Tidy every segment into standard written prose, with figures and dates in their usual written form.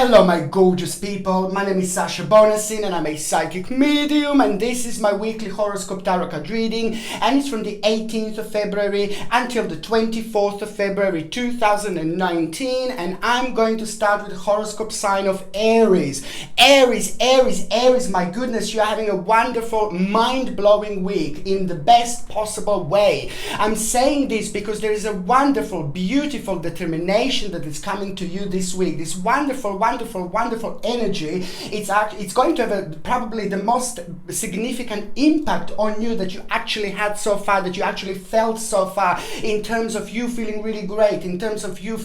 Hello my gorgeous people, my name is Sasha Bonasin and I'm a psychic medium, and this is my weekly horoscope tarot card reading, and it's from the 18th of February until the 24th of February 2019, and I'm going to start with the horoscope sign of Aries. Aries, my goodness, you're having a wonderful, mind-blowing week in the best possible way. I'm saying this because there is a wonderful, beautiful determination that is coming to you this week. This wonderful energy. It's going to have probably the most significant impact on you that you actually had so far, that you actually felt so far, in terms of you feeling really great, in terms of you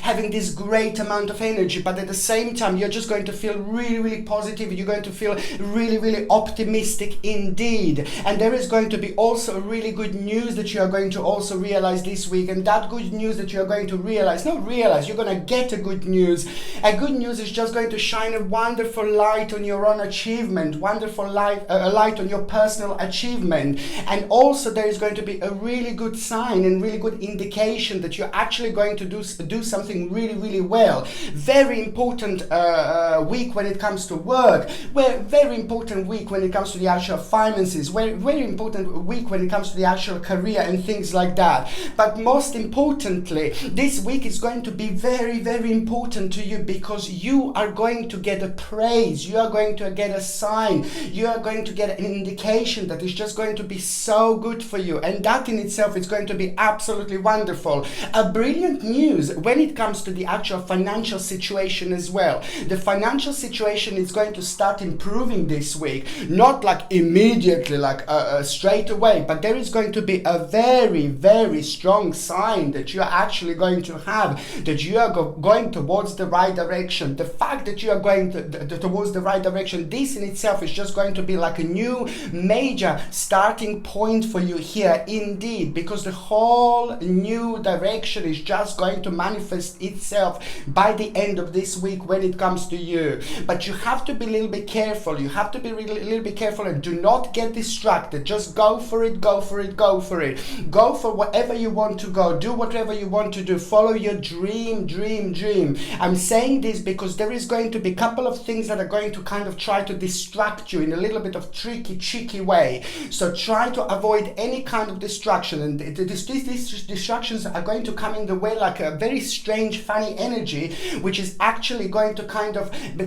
having this great amount of energy, but at the same time you're just going to feel really positive. You're going to feel really optimistic indeed, and there is going to be also really good news that you are going to also realize this week, and that good news that you are going to you're going to get a good news. A good news is just going to shine a wonderful light on your own achievement, wonderful light on your personal achievement, and also there is going to be a really good sign and really good indication that you're actually going to do something really well. Very important week when it comes to work, very important week when it comes to the actual finances, very important week when it comes to the actual career and things like that. But most importantly, this week is going to be very important to you, because you are going to get a praise, you are going to get a sign, you are going to get an indication that is just going to be so good for you, and that in itself is going to be absolutely wonderful. A brilliant news when it comes to the actual financial situation as well. The financial situation is going to start improving this week, not like immediately, like straight away, but there is going to be a very strong sign that you are actually going to have, that you are going towards the right direction. The fact that you are going towards the right direction, this in itself is just going to be like a new major starting point for you here indeed, because the whole new direction is just going to manifest itself by the end of this week when it comes to you. But you have to be a little bit careful. You have to be really a little bit careful and do not get distracted. Just go for it. Go for whatever you want to go. Do whatever you want to do. Follow your dream. I'm saying this because there is going to be a couple of things that are going to kind of try to distract you in a little bit of cheeky way. So try to avoid any kind of distraction, and these distractions are going to come in the way like a very strange, funny energy, which is actually going to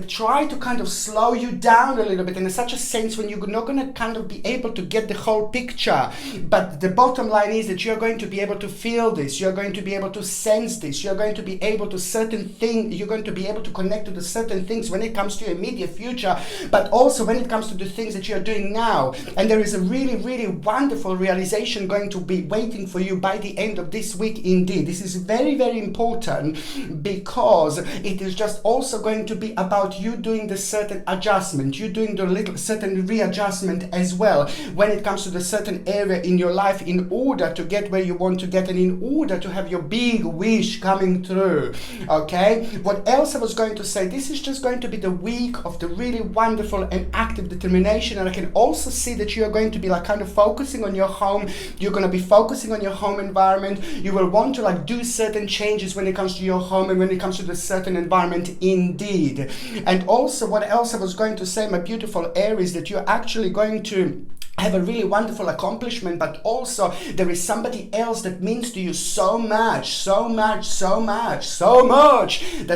try to slow you down a little bit, in such a sense when you're not going to kind of be able to get the whole picture. But the bottom line is that you're going to be able to feel this, you're going to be able to sense this, you're going to be able to you're going to be able to connect to the certain things when it comes to your immediate future, but also when it comes to the things that you're doing now. And there is a really wonderful realization going to be waiting for you by the end of this week indeed. This is very important, because it is just also going to be about you doing the certain adjustment, you doing the little certain readjustment as well when it comes to the certain area in your life, in order to get where you want to get, and in order to have your big wish coming through. Okay, what else I was going to say, this is just going to be the week of the really wonderful and active determination, and I can also see that you are going to be like kind of focusing on your home. You're going to be focusing on your home environment. You will want to like do certain changes when it comes to your home and when it comes to the certain environment indeed. And also, what else I was going to say, my beautiful Aries, that you're actually going to have a really wonderful accomplishment, but also there is somebody else that means to you so much, that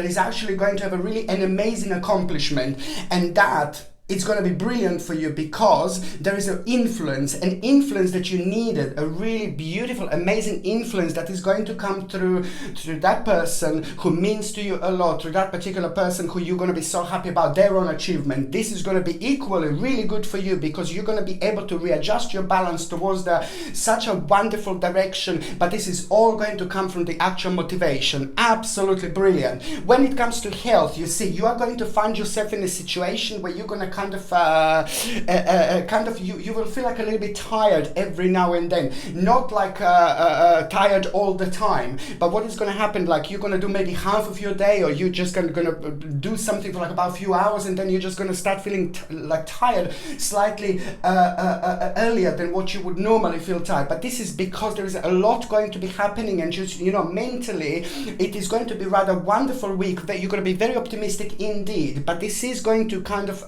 is actually going to have an amazing accomplishment, and that it's going to be brilliant for you, because there is an influence that you needed, a really beautiful, amazing influence that is going to come through that person who means to you a lot, through that particular person who you're going to be so happy about their own achievement. This is going to be equally really good for you, because you're going to be able to readjust your balance towards such a wonderful direction, but this is all going to come from the actual motivation. Absolutely brilliant. When it comes to health, you see, you are going to find yourself in a situation where you're going to you will feel like a little bit tired every now and then, not like tired all the time, but what is going to happen, like you're going to do maybe half of your day, or you're just going to do something for like about a few hours, and then you're just going to start feeling like tired slightly earlier than what you would normally feel tired. But this is because there is a lot going to be happening, and just, you know, mentally it is going to be rather wonderful week that you're going to be very optimistic indeed. But this is going to kind of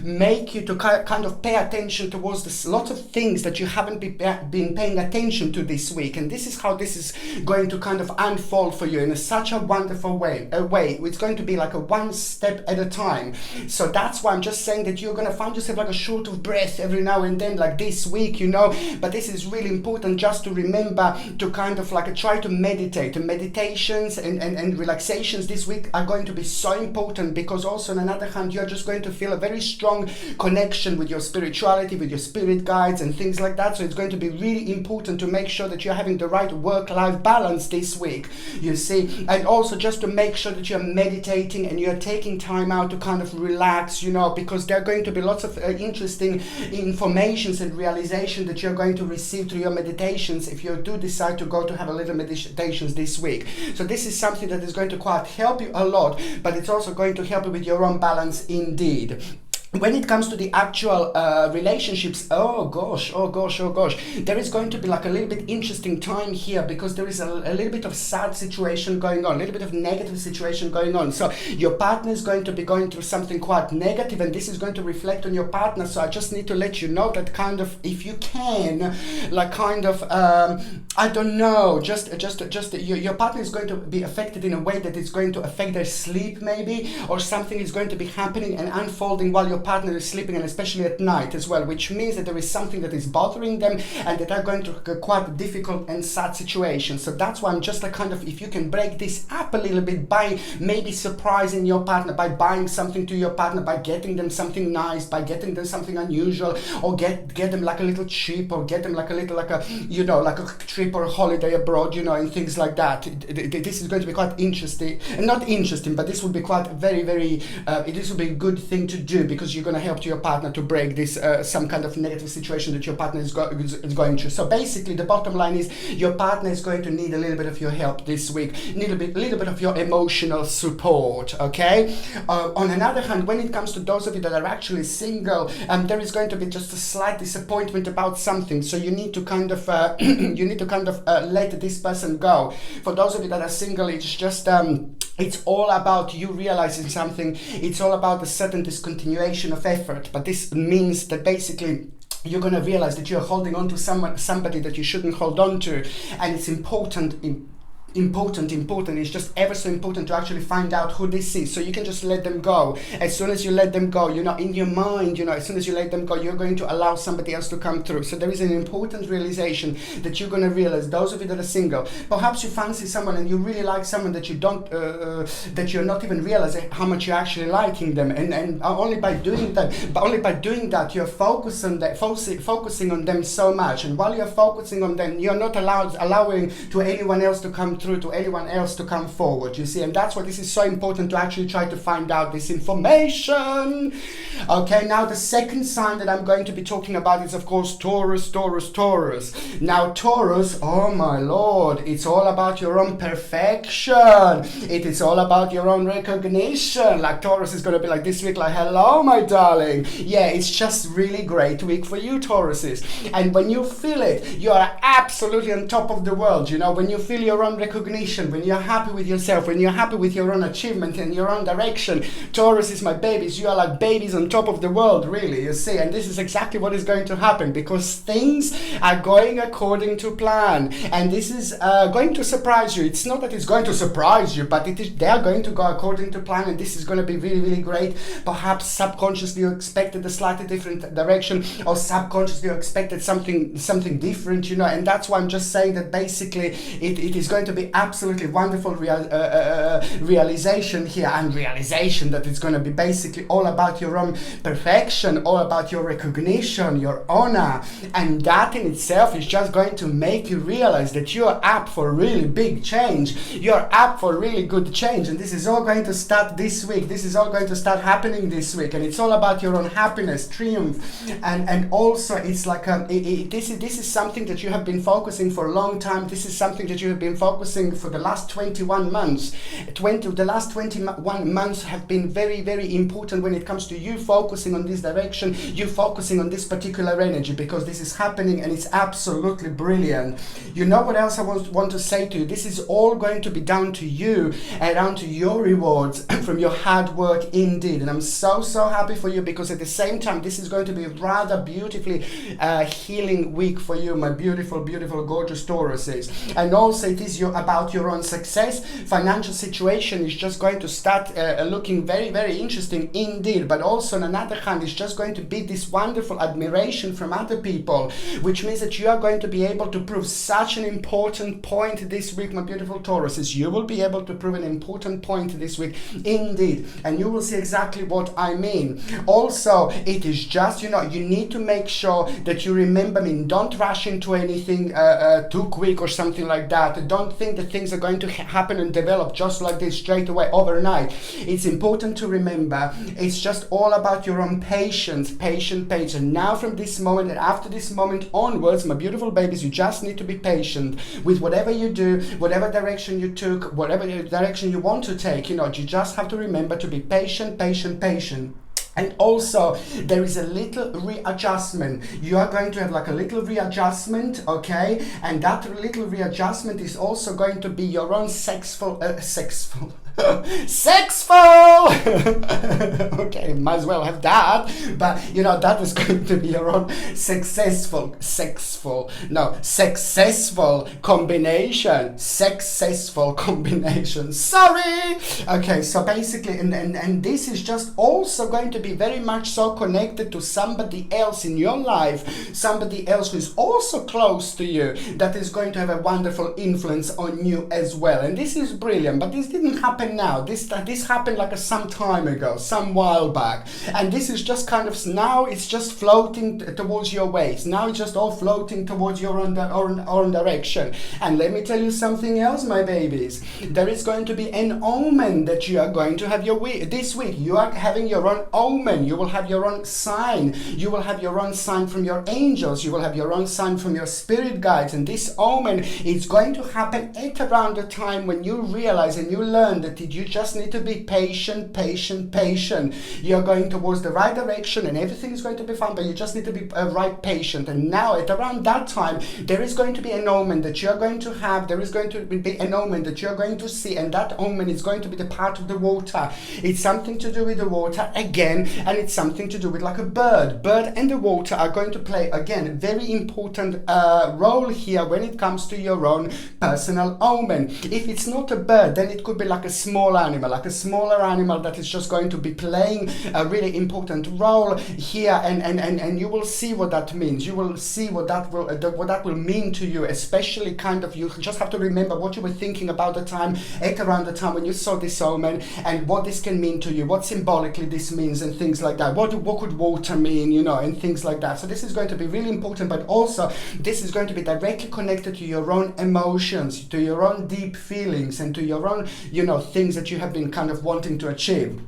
make you to kind of pay attention towards this lot of things that you haven't been paying attention to this week, and this is how this is going to kind of unfold for you in such a wonderful way. It's going to be like a one step at a time. So that's why I'm just saying that you're going to find yourself like a short of breath every now and then, like this week, you know. But this is really important just to remember to kind of like try to meditate. And meditations and relaxations this week are going to be so important, because also on another hand, you're just going to feel a very strong connection with your spirituality, with your spirit guides and things like that. So it's going to be really important to make sure that you're having the right work-life balance this week, you see. And also just to make sure that you're meditating and you're taking time out to kind of relax, you know, because there are going to be lots of interesting informations and realization that you're going to receive through your meditations if you do decide to go to have a little meditations this week. So this is something that is going to quite help you a lot, but it's also going to help you with your own balance indeed. When it comes to the actual relationships, oh gosh, there is going to be like a little bit interesting time here, because there is a little bit of sad situation going on, a little bit of negative situation going on. So your partner is going to be going through something quite negative, and this is going to reflect on your partner. So I just need to let you know that kind of, if you can, like kind of, I don't know, just your partner is going to be affected in a way that it's going to affect their sleep maybe, or something is going to be happening and unfolding while your partner is sleeping, and especially at night as well, which means that there is something that is bothering them and that are going to quite difficult and sad situations. So that's why I'm just a kind of, if you can break this up a little bit by maybe surprising your partner, by buying something to your partner, by getting them something nice, by getting them something unusual, or get them like a little trip, or get them like a little, like a, you know, like a trip or a holiday abroad, you know, and things like that. This is going to be quite interesting, and not interesting, but this will be quite very, very, this will be a good thing to do, because you're going to help your partner to break this some kind of negative situation that your partner is going through. So basically the bottom line is your partner is going to need a little bit of your help this week, need a little bit of your emotional support, okay? On another hand, when it comes to those of you that are actually single, there is going to be just a slight disappointment about something, so you need to kind of let this person go. For those of you that are single, it's just it's all about you realizing something. It's all about the sudden discontinuation of effort. But this means that basically you're going to realize that you're holding on to somebody that you shouldn't hold on to. And it's important. It's just ever so important to actually find out who this is, so you can just let them go. As soon as you let them go, you know, in your mind, you know, as soon as you let them go, you're going to allow somebody else to come through. So there is an important realization that you're going to realize. Those of you that are single, perhaps you fancy someone and you really like someone that you don't, that you're not even realizing how much you're actually liking them, and only by doing that, you're focusing on them so much. And while you're focusing on them, you're not allowing to anyone else to come through, to anyone else to come forward, you see. And that's why this is so important, to actually try to find out this information. Okay, now the second sign that I'm going to be talking about is, of course, Taurus. Now Taurus, oh my lord, it's all about your own perfection. It is all about your own recognition. Like Taurus is going to be like this week, like, hello my darling. Yeah, it's just really great week for you, Tauruses. And when you feel it, you are absolutely on top of the world, you know. When you feel your own recognition, when you're happy with yourself, when you're happy with your own achievement and your own direction, Taurus is my babies. You are like babies on top of the world, really, you see. And this is exactly what is going to happen, because things are going according to plan, and this is going to surprise you. It's not that it's going to surprise you, but they are going to go according to plan, and this is going to be really, really great. Perhaps subconsciously you expected a slightly different direction, or subconsciously you expected something different, you know. And that's why I'm just saying that basically it is going to be be absolutely wonderful realization here, and realization that it's going to be basically all about your own perfection, all about your recognition, your honor, and that in itself is just going to make you realize that you are up for really big change. You're up for really good change, and this is all going to start this week. This is all going to start happening this week, and it's all about your own happiness, triumph, and also it's like this is something that you have been focusing for a long time. This is something that you have been focusing for the last 21 months. The last 21 months have been very, very important when it comes to you focusing on this direction, you focusing on this particular energy, because this is happening and it's absolutely brilliant. You know what else I want to say to you? This is all going to be down to you and down to your rewards from your hard work indeed. And I'm so happy for you, because at the same time this is going to be a rather beautifully healing week for you, my beautiful, beautiful, gorgeous Tauruses. And also it is about your own success. Financial situation is just going to start looking very, very interesting indeed. But also on another hand, it's just going to be this wonderful admiration from other people, which means that you are going to be able to prove such an important point this week, my beautiful Tauruses. You will be able to prove an important point this week indeed, and you will see exactly what I mean. Also, it is just, you need to make sure that you remember me. Don't rush into anything too quick or something like that. Don't think that things are going to happen and develop just like this straight away overnight. It's important to remember it's just all about your own patience. And now from this moment and after this moment onwards, my beautiful babies, you just need to be patient with whatever you do, whatever direction you took, whatever direction you want to take. You just have to remember to be patient. And also, there is a little readjustment. You are going to have like a little readjustment, okay? And that little readjustment is also going to be your own sexful. Okay, might as well have that. But that is going to be your own successful combination. Sorry. Okay, so basically, and this is just also going to be very much so connected to somebody else in your life, somebody else who is also close to you, that is going to have a wonderful influence on you as well. And this is brilliant, but this didn't happen now. This happened like some time ago, some while back, and this is just kind of now it's just floating towards your ways. Now it's just all floating towards your own direction. And let me tell you something else, my babies. There is going to be an omen that you are going to have this week. You are having your own omen. You will have your own sign. You will have your own sign from your angels. You will have your own sign from your spirit guides. And this omen is going to happen at around the time when you realize and you learn that you just need to be patient. You're going towards the right direction and everything is going to be fine, but you just need to be patient. And now at around that time, there is going to be an omen that you're going to have. There is going to be an omen that you're going to see, and that omen is going to be the part of the water. It's something to do with the water again, and it's something to do with like a bird. Bird and the water are going to play again very important role here when it comes to your own personal omen. If it's not a bird, then it could be like a smaller animal that is just going to be playing a really important role here, and you will see what that means. You will see what that will mean to you, especially you just have to remember what you were thinking about around the time when you saw this omen, and what this can mean to you, what symbolically this means, and things like that. What could water mean, and things like that. So this is going to be really important, but also this is going to be directly connected to your own emotions, to your own deep feelings, and to your own, things that you have been kind of wanting to achieve.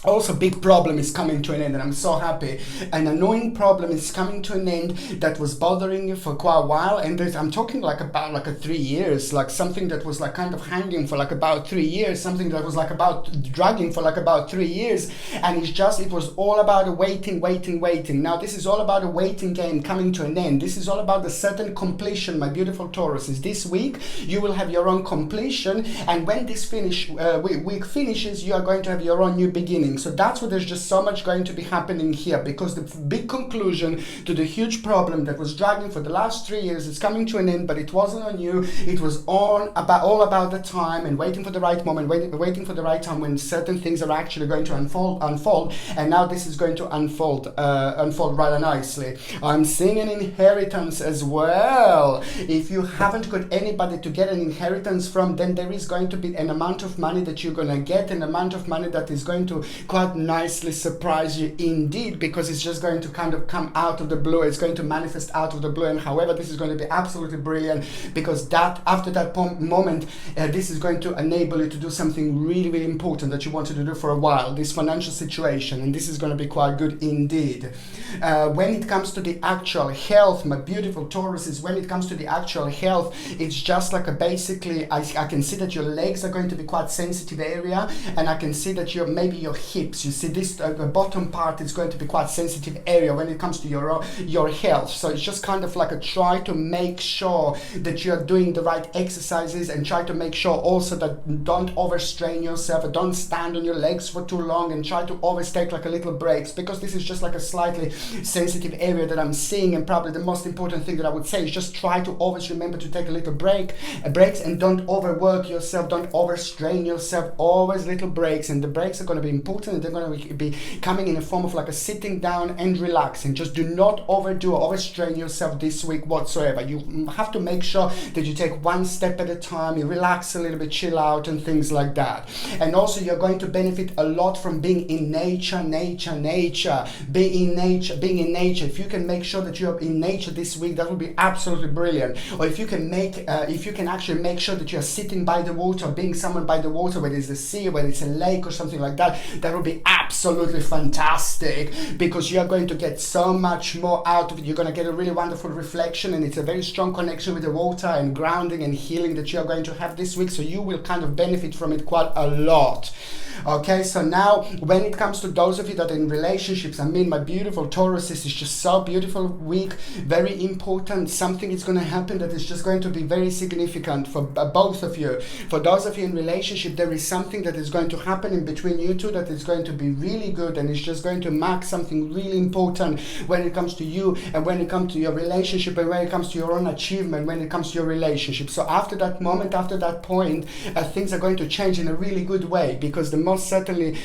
Also, big problem is coming to an end, and I'm so happy. An annoying problem is coming to an end that was bothering you for quite a while, and I'm talking about 3 years, like something that was like kind of hanging for like about 3 years, something that was like about dragging for like about 3 years, and it was all about a waiting. Now this is all about a waiting game coming to an end. This is all about a certain completion, my beautiful Tauruses. This week you will have your own completion, and when this week finishes, you are going to have your own new beginning. seeing. So that's why there's just so much going to be happening here, because the big conclusion to the huge problem that was dragging for the last 3 years is coming to an end, but it wasn't on you. It was all about the time and waiting for the right moment, waiting for the right time when certain things are actually going to unfold. And now this is going to unfold rather nicely. I'm seeing an inheritance as well. If you haven't got anybody to get an inheritance from, then there is going to be an amount of money that you're going to get, an amount of money that is going to quite nicely surprise you indeed, because it's just going to kind of come out of the blue. It's going to manifest out of the blue. And however, this is going to be absolutely brilliant, because that after that moment, this is going to enable you to do something really, really important that you wanted to do for a while, this financial situation, and this is going to be quite good indeed. When it comes to the actual health, my beautiful Tauruses, when it comes to the actual health, it's just like basically, I can see that your legs are going to be quite sensitive area, and I can see that maybe your hips, you see this bottom part is going to be quite sensitive area when it comes to your health. So it's just kind of like try to make sure that you're doing the right exercises, and try to make sure also that don't overstrain yourself, don't stand on your legs for too long, and try to always take like a little breaks, because this is just like a slightly sensitive area that I'm seeing. And probably the most important thing that I would say is just try to always remember to take a little breaks, and don't overwork yourself, don't overstrain yourself, always little breaks. And the breaks are going to be important, and they're going to be coming in a form of like a sitting down and relaxing. Just do not overdo or overstrain yourself this week whatsoever. You have to make sure that you take one step at a time, you relax a little bit, chill out and things like that. And also you're going to benefit a lot from being in nature, being in nature. If you can make sure that you're in nature this week, that would be absolutely brilliant. Or if you can actually make sure that you're sitting by the water, being someone by the water, whether it's the sea, whether it's a lake or something like that, that would be absolutely fantastic, because you're going to get so much more out of it. You're going to get a really wonderful reflection, and it's a very strong connection with the water and grounding and healing that you're going to have this week. So you will kind of benefit from it quite a lot. Okay, so now when it comes to those of you that are in relationships, I mean, my beautiful Tauruses, is just so beautiful week, very important. Something is going to happen that is just going to be very significant for both of you. For those of you in relationship, there is something that is going to happen in between you two that is going to be really good, and it's just going to mark something really important when it comes to you, and when it comes to your relationship, and when it comes to your own achievement, when it comes to your relationship. So after that moment, after that point, things are going to change in a really good way, because the most certainly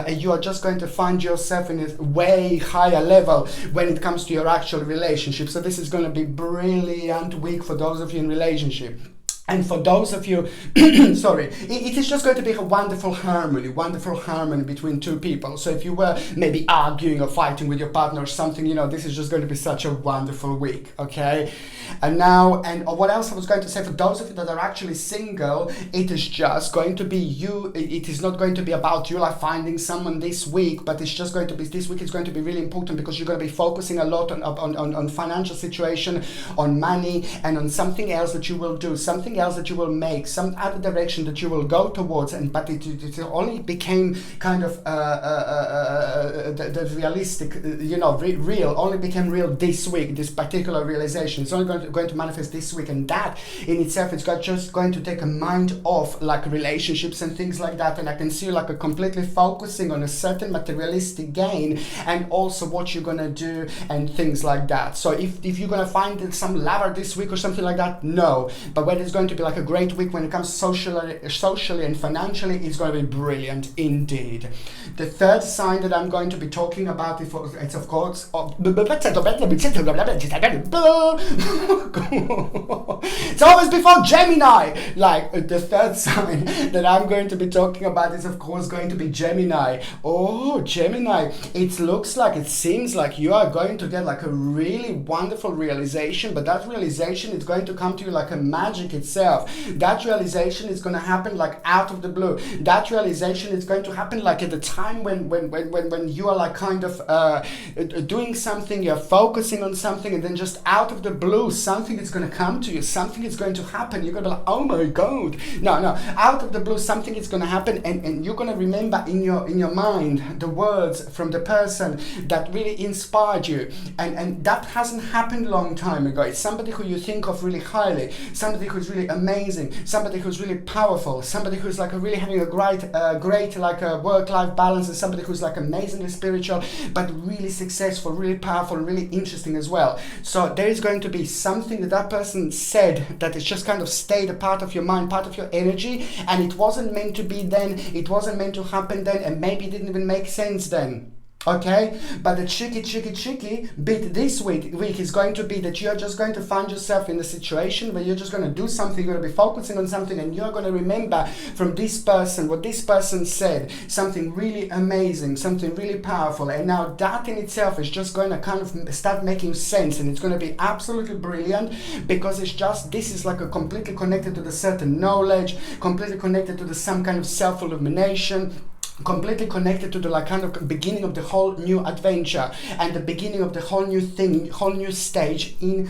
you are just going to find yourself in a way higher level when it comes to your actual relationship. So this is going to be brilliant week for those of you in relationship. And for those of you, sorry, it is just going to be a wonderful harmony between two people. So if you were maybe arguing or fighting with your partner or something, this is just going to be such a wonderful week, okay? And now, and what else I was going to say, for those of you that are actually single, it is just going to be you. It is not going to be about you like finding someone this week, but it's just going to be, this week is going to be really important, because you're going to be focusing a lot on financial situation, on money, and on something else that you will do, something else that you will make, some other direction that you will go towards. But it only became kind of the realistic, real, only became real this week, this particular realization. It's only going to manifest this week, and that in itself is just going to take a mind off like relationships and things like that. And I can see you like a completely focusing on a certain materialistic gain, and also what you're gonna do and things like that. So if you're gonna find some lover this week or something like that, no. But when it's going to be like a great week when it comes socially and financially, it's going to be brilliant indeed. The third sign that I'm going to be talking about is of course it's always before Gemini. Like the third sign that I'm going to be talking about is of course going to be Gemini. Oh, Gemini, it seems like you are going to get like a really wonderful realization, but that realization is going to come to you like a magic itself. That realization is going to happen like out of the blue. That realization is going to happen like at the time when you are like kind of doing something, you're focusing on something, and then just out of the blue something is going to come to you, something is going to happen. You're going to be like, oh my god, no, out of the blue something is going to happen, and you're going to remember in your mind the words from the person that really inspired you, and that hasn't happened a long time ago. It's somebody who you think of really highly, somebody who's really really amazing, somebody who's really powerful, somebody who's like really having a great like a work-life balance, and somebody who's like amazingly spiritual, but really successful, really powerful, really interesting as well. So there is going to be something that that person said that is just kind of stayed a part of your mind, part of your energy, and it wasn't meant to be then, it wasn't meant to happen then, and maybe it didn't even make sense then. Okay, but the tricky bit this week is going to be that you're just going to find yourself in a situation where you're just going to do something, you're going to be focusing on something, and you're going to remember from this person what this person said, something really amazing, something really powerful, and now that in itself is just going to kind of start making sense, and it's going to be absolutely brilliant, because it's just, this is like a completely connected to the certain knowledge, completely connected to the some kind of self-illumination, completely connected to the like kind of beginning of the whole new adventure and the beginning of the whole new thing, whole new stage in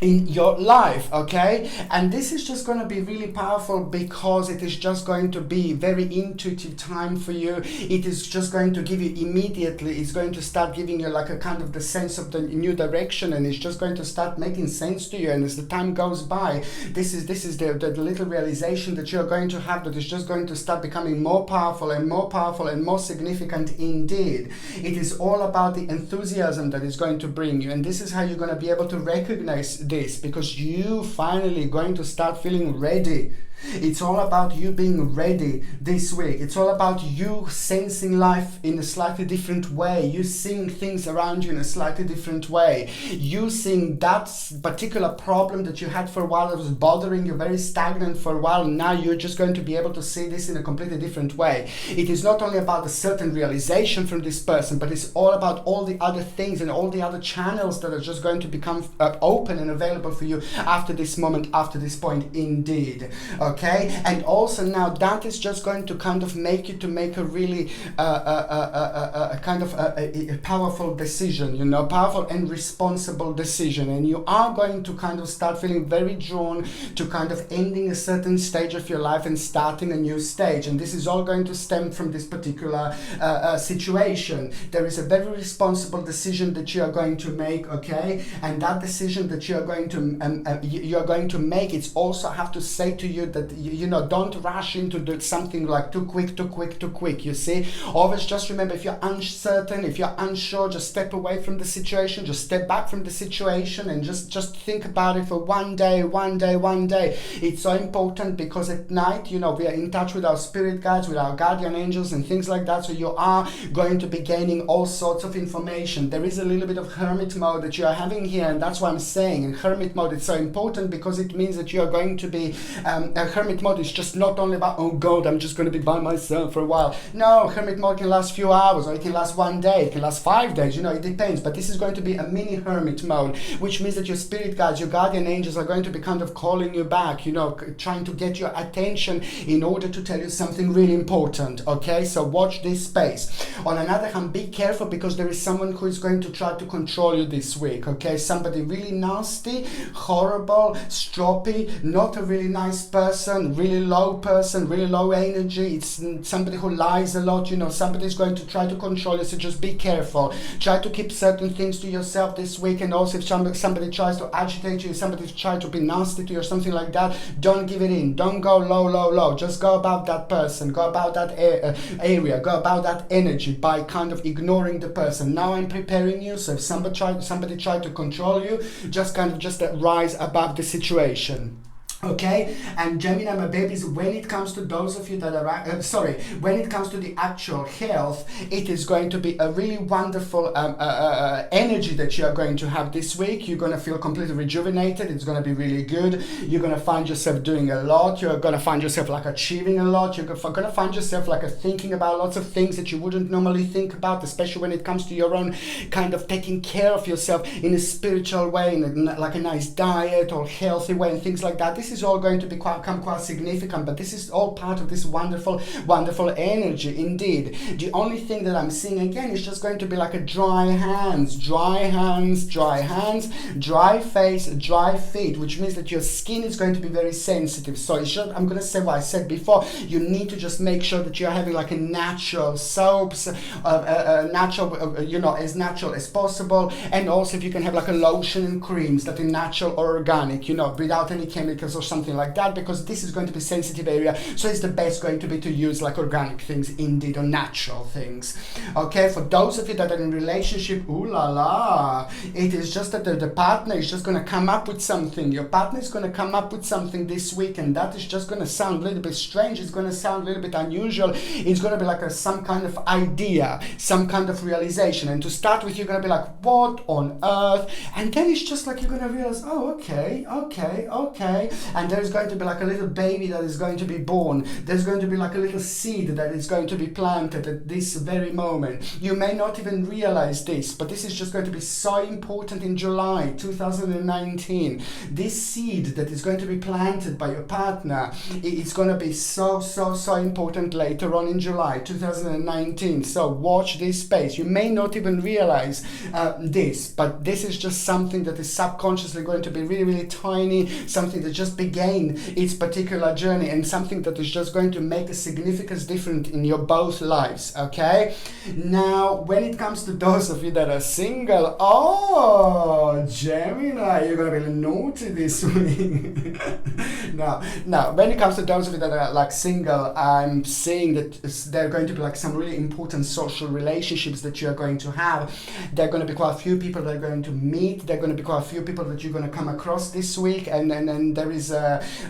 your life. Okay, and this is just going to be really powerful, because it is just going to be very intuitive time for you. It is just going to give you immediately, it's going to start giving you like a kind of the sense of the new direction, and it's just going to start making sense to you. And as the time goes by, this is the little realization that you're going to have, that is just going to start becoming more powerful and more powerful and more significant indeed. It is all about the enthusiasm that is going to bring you, and this is how you're going to be able to recognize this, because you finally going to start feeling ready. It's all about you being ready this week. It's all about you sensing life in a slightly different way. You seeing things around you in a slightly different way. You seeing that particular problem that you had for a while that was bothering you, very stagnant for a while. Now you're just going to be able to see this in a completely different way. It is not only about a certain realization from this person, but it's all about all the other things and all the other channels that are just going to become open and available for you after this moment, after this point indeed. Okay, and also now that is just going to kind of make you to make a really kind of a powerful decision, you know, powerful and responsible decision, and you are going to kind of start feeling very drawn to kind of ending a certain stage of your life and starting a new stage, and this is all going to stem from this particular situation. There is a very responsible decision that you are going to make, okay, and that decision that you are going to make, it's also, I have to say to you that you know, don't rush into something like too quick, you see. Always just remember, if you're uncertain, if you're unsure, just step away from the situation, just step back from the situation, and just think about it for one day. It's so important, because at night, you know, we are in touch with our spirit guides, with our guardian angels and things like that, so you are going to be gaining all sorts of information. There is a little bit of hermit mode that you are having here, and that's why I'm saying in hermit mode it's so important, because it means that you are going to be a hermit mode is just not only about, oh God, I'm just going to be by myself for a while. No, hermit mode can last few hours, or it can last one day, it can last 5 days, you know, it depends. But this is going to be a mini hermit mode, which means that your spirit guides, your guardian angels are going to be kind of calling you back, you know, trying to get your attention in order to tell you something really important. Okay, so watch this space. On another hand, be careful, because there is someone who is going to try to control you this week. Okay, somebody really nasty, horrible, stroppy, not a really nice person, really low person, really low energy. It's somebody who lies a lot, you know, somebody's going to try to control you, so just be careful. Try to keep certain things to yourself this week, and also if somebody tries to agitate you, if somebody tries to be nasty to you or something like that, don't give it in, don't go low, just go about that person, go about that area, go about that energy by kind of ignoring the person. Now I'm preparing you, so if somebody tried to control you, just kind of just rise above the situation. Okay, and Gemini, my babies, when it comes to those of you that are, when it comes to the actual health, it is going to be a really wonderful energy that you are going to have this week. You're going to feel completely rejuvenated. It's going to be really good. You're going to find yourself doing a lot. You're going to find yourself like achieving a lot. You're going to find yourself like thinking about lots of things that you wouldn't normally think about, especially when it comes to your own kind of taking care of yourself in a spiritual way, in like a nice diet or healthy way and things like that. This is all going to become quite significant, but this is all part of this wonderful energy indeed. The only thing that I'm seeing again is just going to be like a dry hands, dry face, dry feet, which means that your skin is going to be very sensitive. So it's just, I'm going to say what I said before, you need to just make sure that you're having like a natural soaps, natural, you know, as natural as possible, and also if you can have like a lotion and creams that are natural or organic, you know, without any chemicals or something like that, because this is going to be sensitive area. So it's the best going to be to use like organic things indeed, or natural things. Okay, for those of you that are in relationship, ooh la la, it is just that the partner is just going to come up with something. Your partner is going to come up with something this week, and that is just going to sound a little bit strange. It's going to sound a little bit unusual. It's going to be like some kind of idea, some kind of realization. And to start with, you're going to be like, what on earth? And then it's just like you're going to realize, oh, okay. And there's going to be like a little baby that is going to be born. There's going to be like a little seed that is going to be planted at this very moment. You may not even realize this, but this is just going to be so important in July 2019. This seed that is going to be planted by your partner, it's going to be so important later on in July 2019. So watch this space. You may not even realize this, but this is just something that is subconsciously going to be really tiny, something that just began its particular journey, and something that is just going to make a significant difference in your both lives. Okay, now when it comes to those of you that are single, oh Gemini, you're gonna be naughty this week. now when it comes to those of you that are like single, I'm seeing that there are going to be like some really important social relationships that you are going to have. There are going to be quite a few people that are going to meet. There are going to be quite a few people that you're going to come across this week, and there is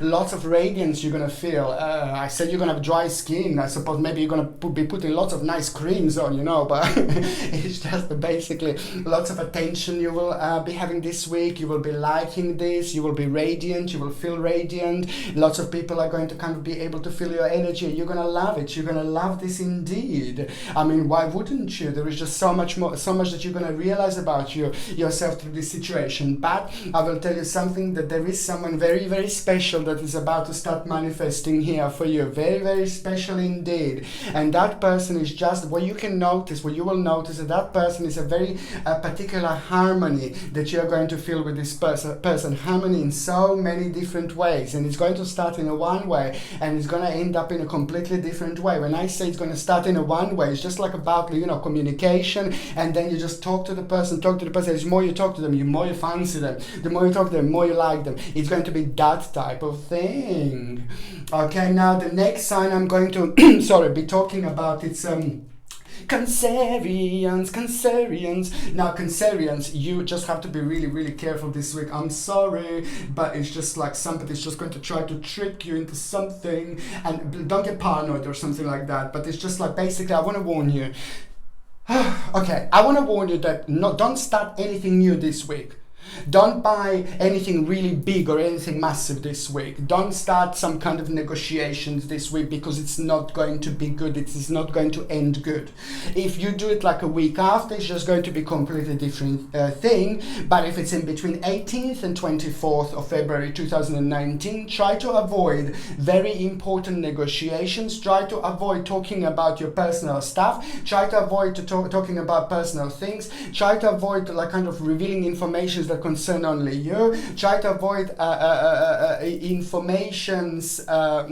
lots of radiance you're going to feel. I said you're going to have dry skin. I suppose maybe you're going to be putting lots of nice creams on, but it's just basically lots of attention you will be having this week. You will be liking this. You will be radiant. You will feel radiant. Lots of people are going to kind of be able to feel your energy. You're going to love it. You're going to love this indeed. I mean, why wouldn't you? There is just so much that you're going to realize about yourself through this situation. But I will tell you something, that there is someone very special that is about to start manifesting here for you. Very special indeed. And that person is just what you will notice that person is a very particular harmony that you're going to feel with this person. Harmony in so many different ways, and it's going to start in a one way and it's going to end up in a completely different way. When I say it's going to start in a one way, it's just like about communication, and then you just talk to the person. The more you talk to them, the more you fancy them. The more you talk to them, the more you like them. It's going to be that type of thing. Okay, now the next sign I'm going to be talking about, it's Cancerians. Now Cancerians, you just have to be really careful this week. I'm sorry, but it's just like somebody's just going to try to trick you into something, and don't get paranoid or something like that, but it's just like, basically, I want to warn you. Okay, I want to warn you that don't start anything new this week. Don't buy anything really big or anything massive this week. Don't start some kind of negotiations this week, because it's not going to be good. It is not going to end good. If you do it like a week after, it's just going to be completely different thing. But if it's in between 18th and 24th of February 2019, try to avoid very important negotiations. Try to avoid talking about your personal stuff. Try to avoid talking about personal things. Try to avoid like kind of revealing information that concern only you. Try to avoid informations. Try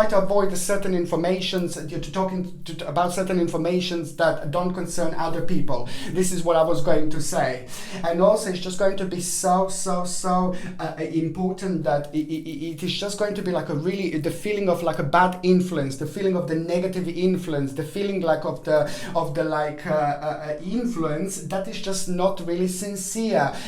to avoid certain informations. About certain informations that don't concern other people. This is what I was going to say. And also, it's just going to be so important that it is just going to be like the feeling of like a bad influence, the feeling of the negative influence, the feeling like of the influence that is just not really sincere.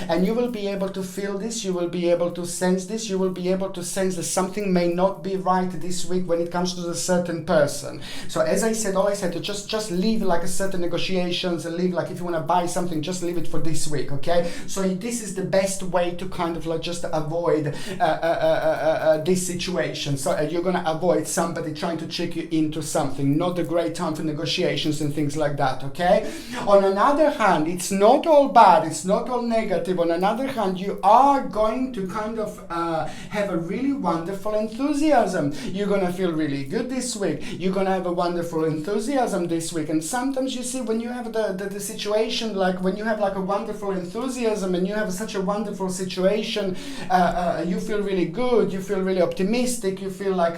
And you will be able to feel this, you will be able to sense this, you will be able to sense that something may not be right this week when it comes to a certain person. So as I said, to just leave like a certain negotiations, and leave like if you want to buy something, just leave it for this week, okay? So this is the best way to kind of like just avoid this situation. So you're going to avoid somebody trying to trick you into something. Not a great time for negotiations and things like that, okay? On another hand, it's not all bad, it's not all negative. On another hand, you are going to kind of have a really wonderful enthusiasm. You're going to feel really good this week. You're going to have a wonderful enthusiasm this week. And sometimes you see, when you have the situation, like when you have like a wonderful enthusiasm and you have such a wonderful situation, you feel really good, you feel really optimistic, you feel like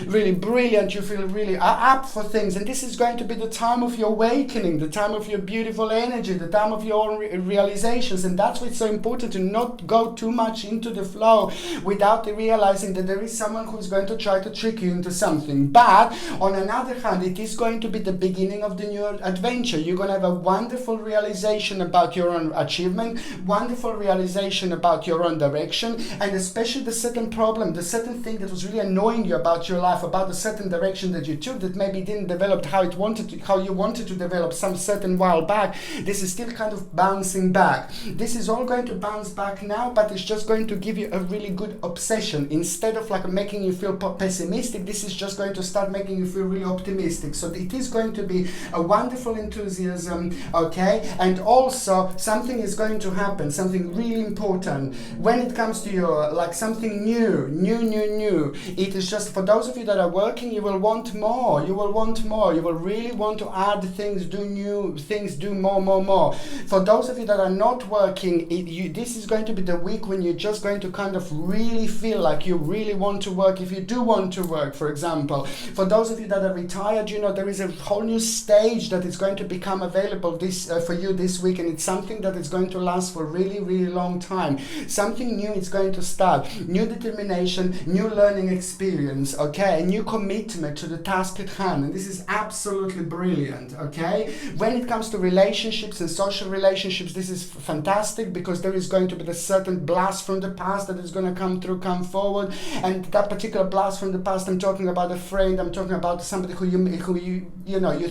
really brilliant, you feel really up for things. And this is going to be the time of your awakening, the time of your beautiful energy, the time of your own realization. issues, and that's why it's so important to not go too much into the flow without realizing that there is someone who's going to try to trick you into something. But on another hand, it is going to be the beginning of the new adventure. You're going to have a wonderful realization about your own achievement, wonderful realization about your own direction, and especially the certain problem, the certain thing that was really annoying you about your life, about the certain direction that you took that maybe didn't develop how you wanted to develop some certain while back. This is still kind of bouncing back. This is all going to bounce back now, but it's just going to give you a really good obsession. Instead of like making you feel pessimistic, this is just going to start making you feel really optimistic. So it is going to be a wonderful enthusiasm, okay? And also something is going to happen, something really important when it comes to your, like something new. It is just for those of you that are working, you will want more. You will really want to add things, do new things, do more. For those of you that are not working, this is going to be the week when you're just going to kind of really feel like you really want to work, if you do want to work, for example. For those of you that are retired, there is a whole new stage that is going to become available for you this week, and it's something that is going to last for a really, really long time. Something new is going to start. New determination, new learning experience, okay? A new commitment to the task at hand, and this is absolutely brilliant, okay? When it comes to relationships and social relationships, this is fantastic because there is going to be a certain blast from the past that is going to come forward, and that particular blast from the past, I'm talking about a friend, I'm talking about somebody who you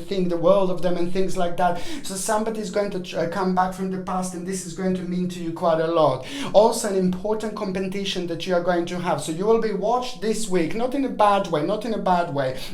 think the world of them and things like that. So somebody is going to come back from the past, and this is going to mean to you quite a lot. Also an important competition that you are going to have. So you will be watched this week, not in a bad way.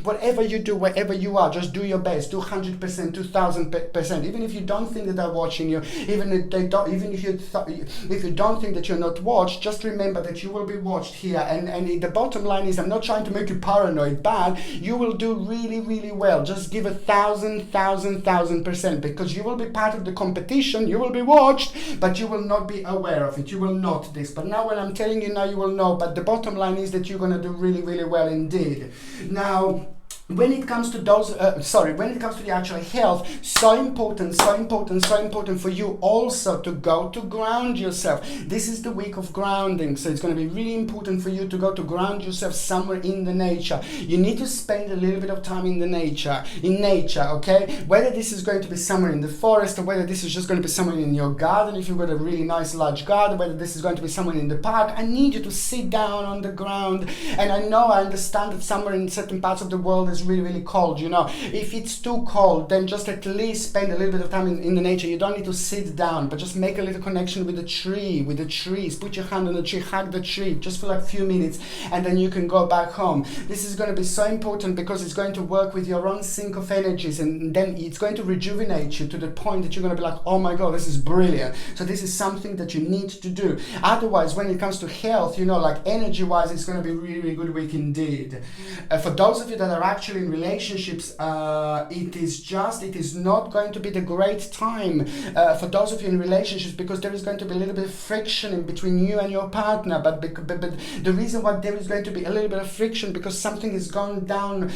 Whatever you do, wherever you are, just do your best, do 100%, 2000%. Even if you don't think that they're watching you, even if you don't think that you're not watched, just remember that you will be watched here. And the bottom line is, I'm not trying to make you paranoid, but you will do really, really well. Just give 1,000%, because you will be part of the competition. You will be watched, but you will not be aware of it. You will not this. But now when I'm telling you now, you will know. But the bottom line is that you're going to do really, really well indeed. Now, when it comes to the actual health, so important for you also to go to ground yourself. This is the week of grounding, so it's going to be really important for you to go to ground yourself somewhere in the nature. You need to spend a little bit of time in nature, okay? Whether this is going to be somewhere in the forest, or whether this is just going to be somewhere in your garden, if you've got a really nice large garden, whether this is going to be somewhere in the park, I need you to sit down on the ground. And I understand that somewhere in certain parts of the world is really, really cold. If it's too cold, then just at least spend a little bit of time in the nature. You don't need to sit down, but just make a little connection with the trees. Put your hand on the tree, hug the tree just for like a few minutes, and then you can go back home. This is going to be so important because it's going to work with your own sync of energies, and then it's going to rejuvenate you to the point that you're going to be like, oh my god, this is brilliant. So this is something that you need to do. Otherwise, when it comes to health, like energy wise, it's going to be really, really good week indeed. For those of you that are actually in relationships, it is not going to be the great time for those of you in relationships, because there is going to be a little bit of friction in between you and your partner. But the reason why there is going to be a little bit of friction, because something is gone down,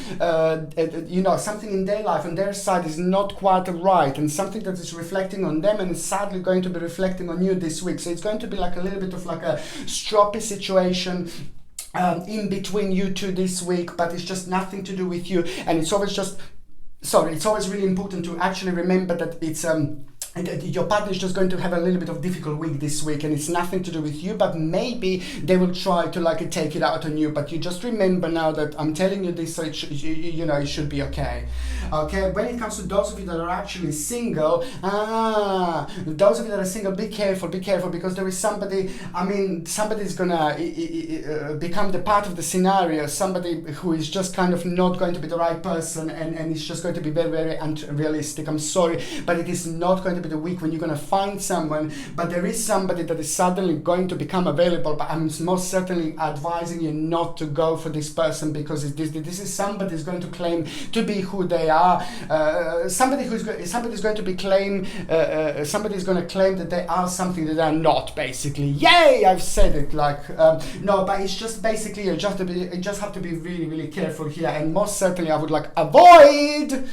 something in their life on their side is not quite right, and something that is reflecting on them and is sadly going to be reflecting on you this week. So it's going to be like a little bit of like a stroppy situation in between you two this week, but it's just nothing to do with you. And it's always really important to actually remember that it's your partner is just going to have a little bit of difficult week this week, and it's nothing to do with you, but maybe they will try to take it out on you. But you just remember now that I'm telling you this, so it should be okay. Okay, when it comes to those of you that are actually single, be careful, because there is somebody's gonna become the part of the scenario, somebody who is just kind of not going to be the right person, and it's just going to be very, very unrealistic. I'm sorry, but it is not going to be the week when you're going to find someone, but there is somebody that is suddenly going to become available. But I'm most certainly advising you not to go for this person, because this is somebody who's going to claim to be who they are. Somebody's going to claim that they are something that they're not. Basically, yay! I've said it. No, but it's just basically you just have to be really, really careful here, and most certainly I would avoid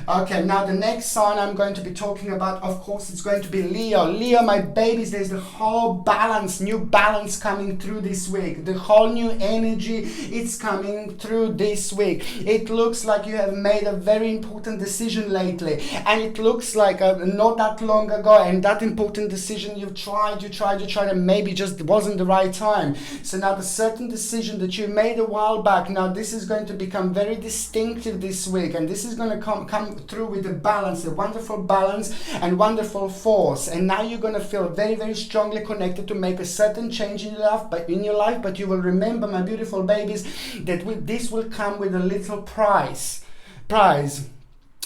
Okay, now the next sign I'm going to be talking about, of course, it's going to be Leo. Leo, my babies, there's the whole balance, new balance coming through this week. The whole new energy, it's coming through this week. It looks like you have made a very important decision lately, and it looks like not that long ago, and that important decision you tried, and maybe just wasn't the right time. So now the certain decision that you made a while back, now this is going to become very distinctive this week, and this is going to come through with a balance, a wonderful balance and wonderful force. And now you're going to feel very, very strongly connected to make a certain change in your life, but you will remember, my beautiful babies, that this will come with a little prize.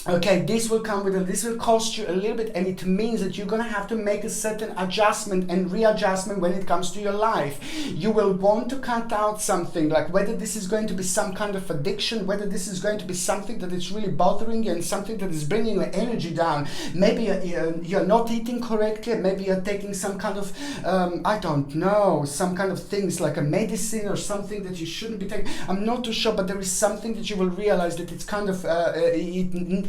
Okay, this will cost you a little bit, and it means that you're going to have to make a certain adjustment and readjustment when it comes to your life. You will want to cut out something, like whether this is going to be some kind of addiction, whether this is going to be something that is really bothering you and something that is bringing your energy down. Maybe you're not eating correctly, maybe you're taking some kind of, I don't know, some kind of things like a medicine or something that you shouldn't be taking. I'm not too sure, but there is something that you will realize that it's kind of,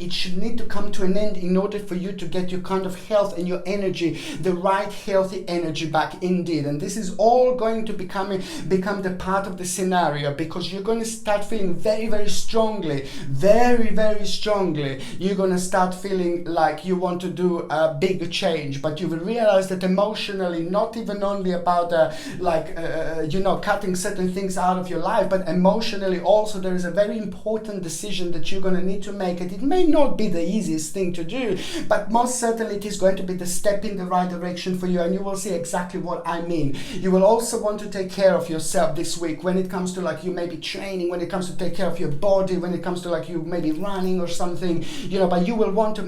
it should need to come to an end in order for you to get your kind of health and your energy, the right healthy energy back indeed. And this is all going to become the part of the scenario, because you're going to start feeling very, very strongly, you're going to start feeling like you want to do a big change, but you will realize that emotionally, not even only about cutting certain things out of your life, but emotionally also there is a very important decision that you're going to need to make. And it may not be the easiest thing to do, but most certainly it is going to be the step in the right direction for you, and you will see exactly what I mean. You will also want to take care of yourself this week when it comes to like you may be training, when it comes to take care of your body, when it comes to like you may be running or something, but you will want to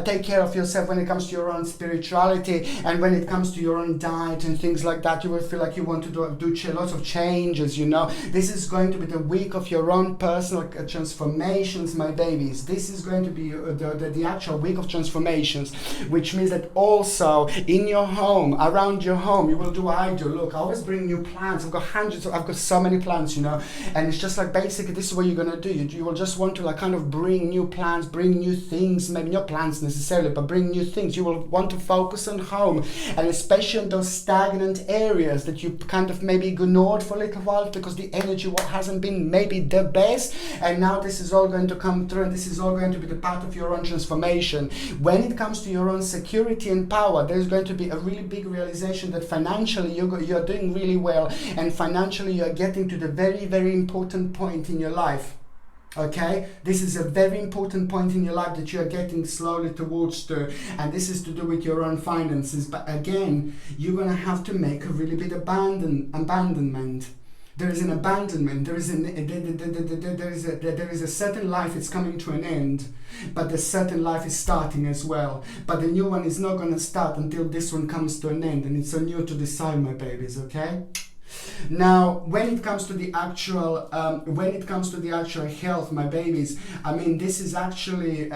take care of yourself when it comes to your own spirituality, and when it comes to your own diet and things like that. You will feel like you want to do lots of changes. This is going to be the week of your own personal transformations, my babies. This is going to be the actual week of transformations, which means that also in your home, around your home, you will do what I do. Look, I always bring new plants. I've got so many plants, and it's just like basically this is what you're going to do. You will just want to like kind of bring new plants, bring new things, maybe not plants necessarily, but bring new things. You will want to focus on home, and especially on those stagnant areas that you kind of maybe ignored for a little while because the energy hasn't been maybe the best, and now this is all going to come through, and this is all going to be the part of your own transformation. When it comes to your own security and power, there's going to be a really big realization that financially you're doing really well, and financially you're getting to the very, very important point in your life. Okay, this is a very important point in your life that you are getting slowly towards and this is to do with your own finances. But again, you're gonna have to make a really big abandonment. There is an abandonment. There is a certain life that's coming to an end, but the certain life is starting as well. But the new one is not going to start until this one comes to an end, and it's on you to decide, my babies. Okay. Now, when it comes to the actual health, my babies, I mean, this is actually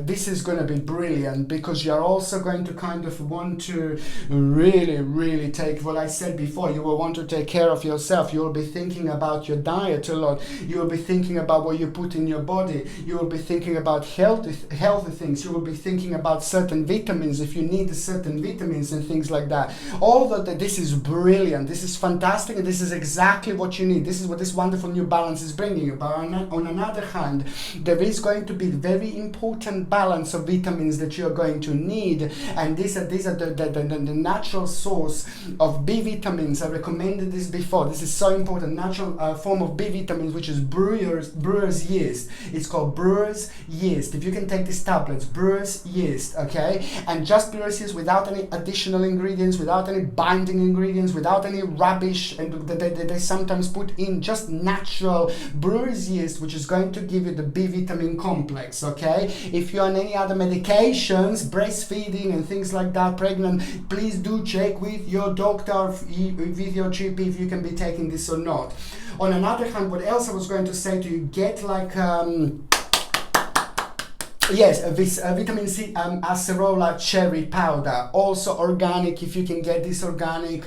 this is going to be brilliant, because you're also going to kind of want to really, really take what I said before. You will want to take care of yourself. You will be thinking about your diet a lot. You will be thinking about what you put in your body. You will be thinking about healthy things. You will be thinking about certain vitamins, if you need certain vitamins and things like that. Although this is brilliant, this is fantastic, and this is exactly what you need. This is what this wonderful new balance is bringing you. But on another hand, there is going to be very important balance of vitamins that you are going to need, and these are the natural source of B vitamins. I recommended this before. This is so important. Natural form of B vitamins, which is brewer's yeast. It's called brewer's yeast. If you can take these tablets, brewer's yeast, okay, and just brewer's yeast without any additional ingredients, without any binding ingredients, without any rubbish, and they sometimes put in just natural brewer's yeast, which is going to give you the B vitamin complex. Okay, if you're on any other medications, breastfeeding and things like that, pregnant, please do check with your doctor, with your GP, if you can be taking this or not. On another hand, what else I was going to say to you, get like Yes, this vitamin C acerola cherry powder, also organic if you can get this organic,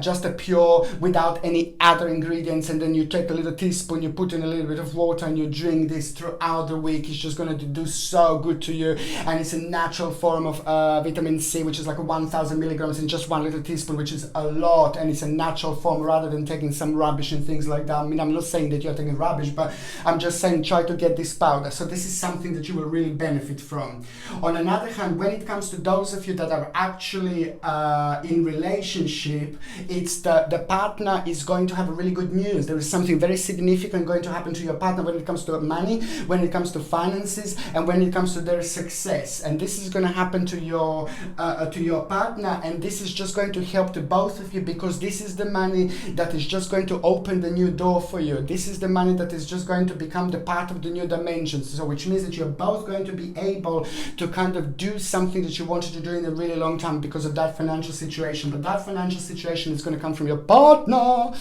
just a pure without any other ingredients, and then you take a little teaspoon, you put in a little bit of water, and you drink this throughout the week. It's just going to do so good to you, and it's a natural form of vitamin C, which is like 1,000 milligrams in just one little teaspoon, which is a lot, and it's a natural form rather than taking some rubbish and things like that. I mean, I'm not saying that you're taking rubbish, but I'm just saying try to get this powder. So this is something that you will really benefit from. On another hand, when it comes to those of you that are actually in relationship, it's the partner is going to have a really good news. There is something very significant going to happen to your partner when it comes to money, when it comes to finances, and when it comes to their success. And this is going to happen to your partner, and this is just going to help to both of you, because this is the money that is just going to open the new door for you. This is the money that is just going to become the part of the new dimensions. So which means that you're both going to be able to kind of do something that you wanted to do in a really long time because of that financial situation. But that financial situation is going to come from your partner.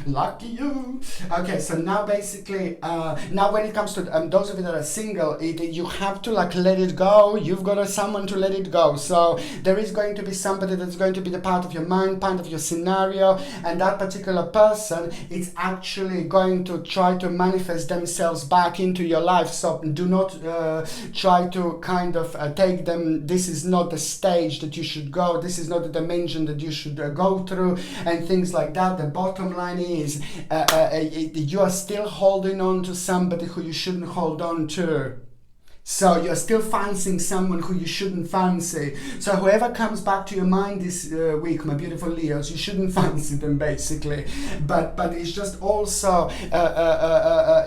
Lucky you. Okay, so now basically, now when it comes to those of you that are single, you have to like let it go. You've got someone to let it go. So there is going to be somebody that's going to be the part of your mind, part of your scenario, and that particular person is actually going to try to manifest themselves back into your life. So do not try to kind of take them. This is not the stage that you should go. This is not the dimension that you should go through, and things like that. The bottom line is you are still holding on to somebody who you shouldn't hold on to. So you're still fancying someone who you shouldn't fancy. So whoever comes back to your mind this week, my beautiful Leos, you shouldn't fancy them basically. But it's just also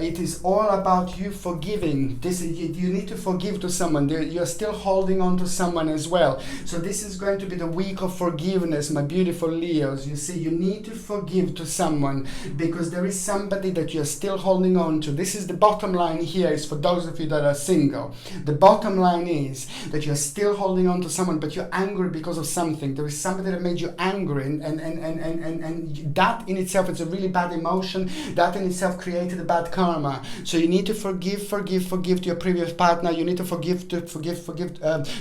it is all about you forgiving. You need to forgive to someone. You're still holding on to someone as well. So this is going to be the week of forgiveness, my beautiful Leos. You see, you need to forgive to someone because there is somebody that you're still holding on to. This is the bottom line here, is for those of you that are single. The bottom line is that you're still holding on to someone, but you're angry because of something. There is somebody that made you angry, and that in itself is a really bad emotion. That in itself created a bad karma. So you need to forgive to your previous partner. You need to forgive to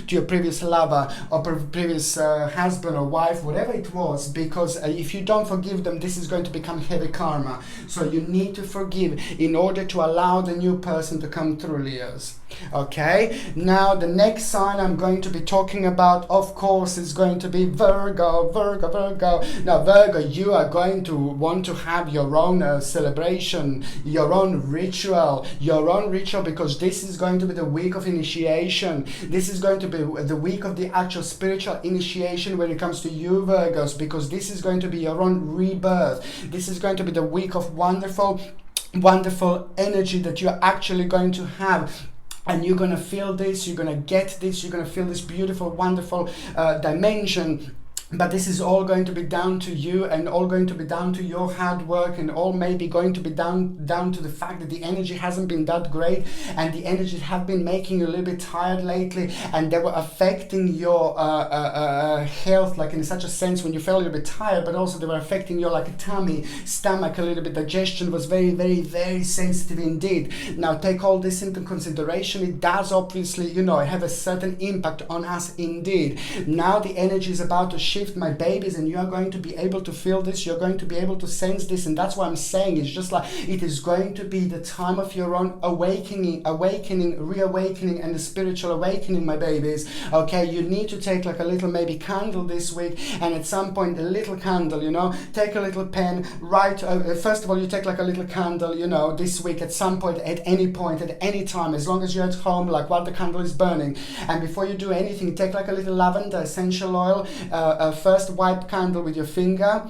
your previous lover or previous husband or wife, whatever it was, because if you don't forgive them, this is going to become heavy karma. So you need to forgive in order to allow the new person to come through, Leos. Okay, now the next sign I'm going to be talking about, of course, is going to be Virgo. Now Virgo, you are going to want to have your own celebration, your own ritual, because this is going to be the week of initiation. This is going to be the week of the actual spiritual initiation when it comes to you, Virgos, because this is going to be your own rebirth. This is going to be the week of wonderful energy that you're actually going to have. And you're going to feel this, you're going to get this, you're going to feel this beautiful, wonderful dimension. But this is all going to be down to you, and all going to be down to your hard work, and all maybe going to be down to the fact that the energy hasn't been that great, and the energies have been making you a little bit tired lately, and they were affecting your health, like in such a sense when you felt a little bit tired, but also they were affecting your like tummy, stomach a little bit. Digestion was very, very, very sensitive indeed. Now take all this into consideration. It does obviously, have a certain impact on us indeed. Now the energy is about to shift, my babies, and you are going to be able to feel this, you're going to be able to sense this, and that's what I'm saying. It's just like it is going to be the time of your own reawakening, and the spiritual awakening, my babies. Okay, you need to take like a little maybe candle this week, and at some point a little candle, take a little pen, write, first of all you take like a little candle, this week at some point, at any point, at any time, as long as you're at home, like while the candle is burning. And before you do anything, take like a little lavender essential oil, first wipe candle with your finger,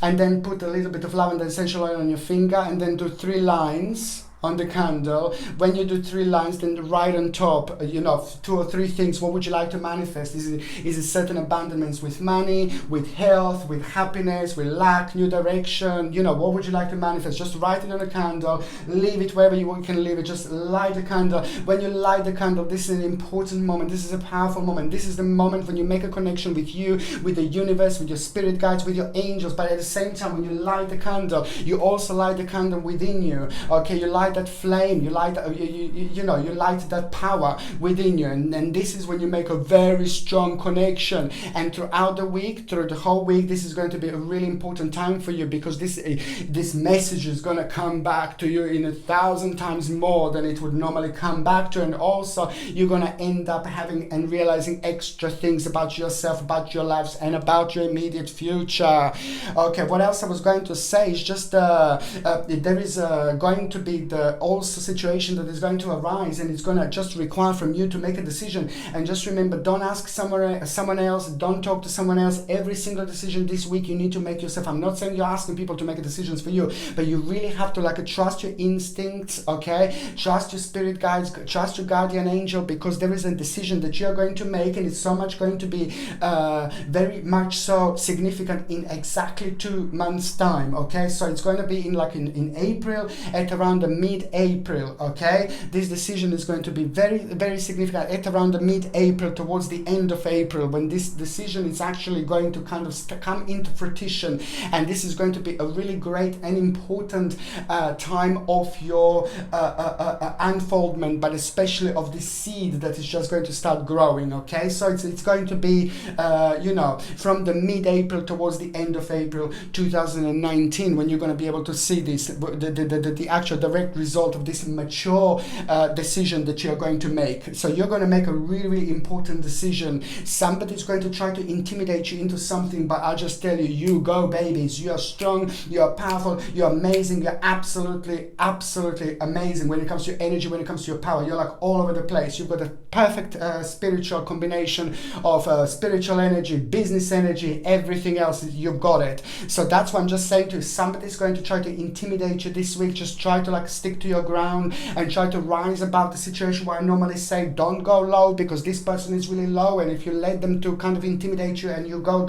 and then put a little bit of lavender essential oil on your finger, and then do 3 lines on the candle. When you do 3 lines, then write on top, 2 or 3 things. What would you like to manifest? Is it certain abundance with money, with health, with happiness, with luck, new direction? What would you like to manifest? Just write it on a candle, leave it wherever you can leave it. Just light the candle. When you light the candle, this is an important moment. This is a powerful moment. This is the moment when you make a connection with you, with the universe, with your spirit guides, with your angels. But at the same time, when you light the candle, you also light the candle within you. Okay, you light light that flame, you light you light that power within you, and this is when you make a very strong connection. And throughout the week, through the whole week, this is going to be a really important time for you, because this message is going to come back to you in 1,000 times more than it would normally come back to. And also you're going to end up having and realizing extra things about yourself, about your lives, and about your immediate future. Okay, what else I was going to say is just there is going to be the also situation that is going to arise, and it's going to just require from you to make a decision. And just remember, don't ask someone else, don't talk to someone else. Every single decision this week you need to make yourself. I'm not saying you're asking people to make decisions for you, but you really have to trust your instincts, okay? Trust your spirit guides, trust your guardian angel, because there is a decision that you're going to make, and it's so much going to be very much so significant in exactly 2 months time, okay? So it's going to be in April, at around the mid-April, okay? This decision is going to be very, very significant at around the mid-April, towards the end of April, when this decision is actually going to kind of come into fruition. And this is going to be a really great and important time of your unfoldment, but especially of the seed that is just going to start growing, okay? So it's going to be from the mid-April towards the end of April 2019, when you're going to be able to see this, the actual direct result of this mature decision that you're going to make. So you're going to make a really, really important decision. Somebody's going to try to intimidate you into something, but I'll just tell you, you go, babies. You are strong, you are powerful, you're amazing, you're absolutely, absolutely amazing when it comes to your energy, when it comes to your power. You're all over the place. You've got a perfect spiritual combination of spiritual energy, business energy, everything else. You've got it. So that's what I'm just saying to you. Somebody's going to try to intimidate you this week. Just try to stick to your ground and try to rise above the situation. Where I normally say, don't go low, because this person is really low, and if you let them to kind of intimidate you and you go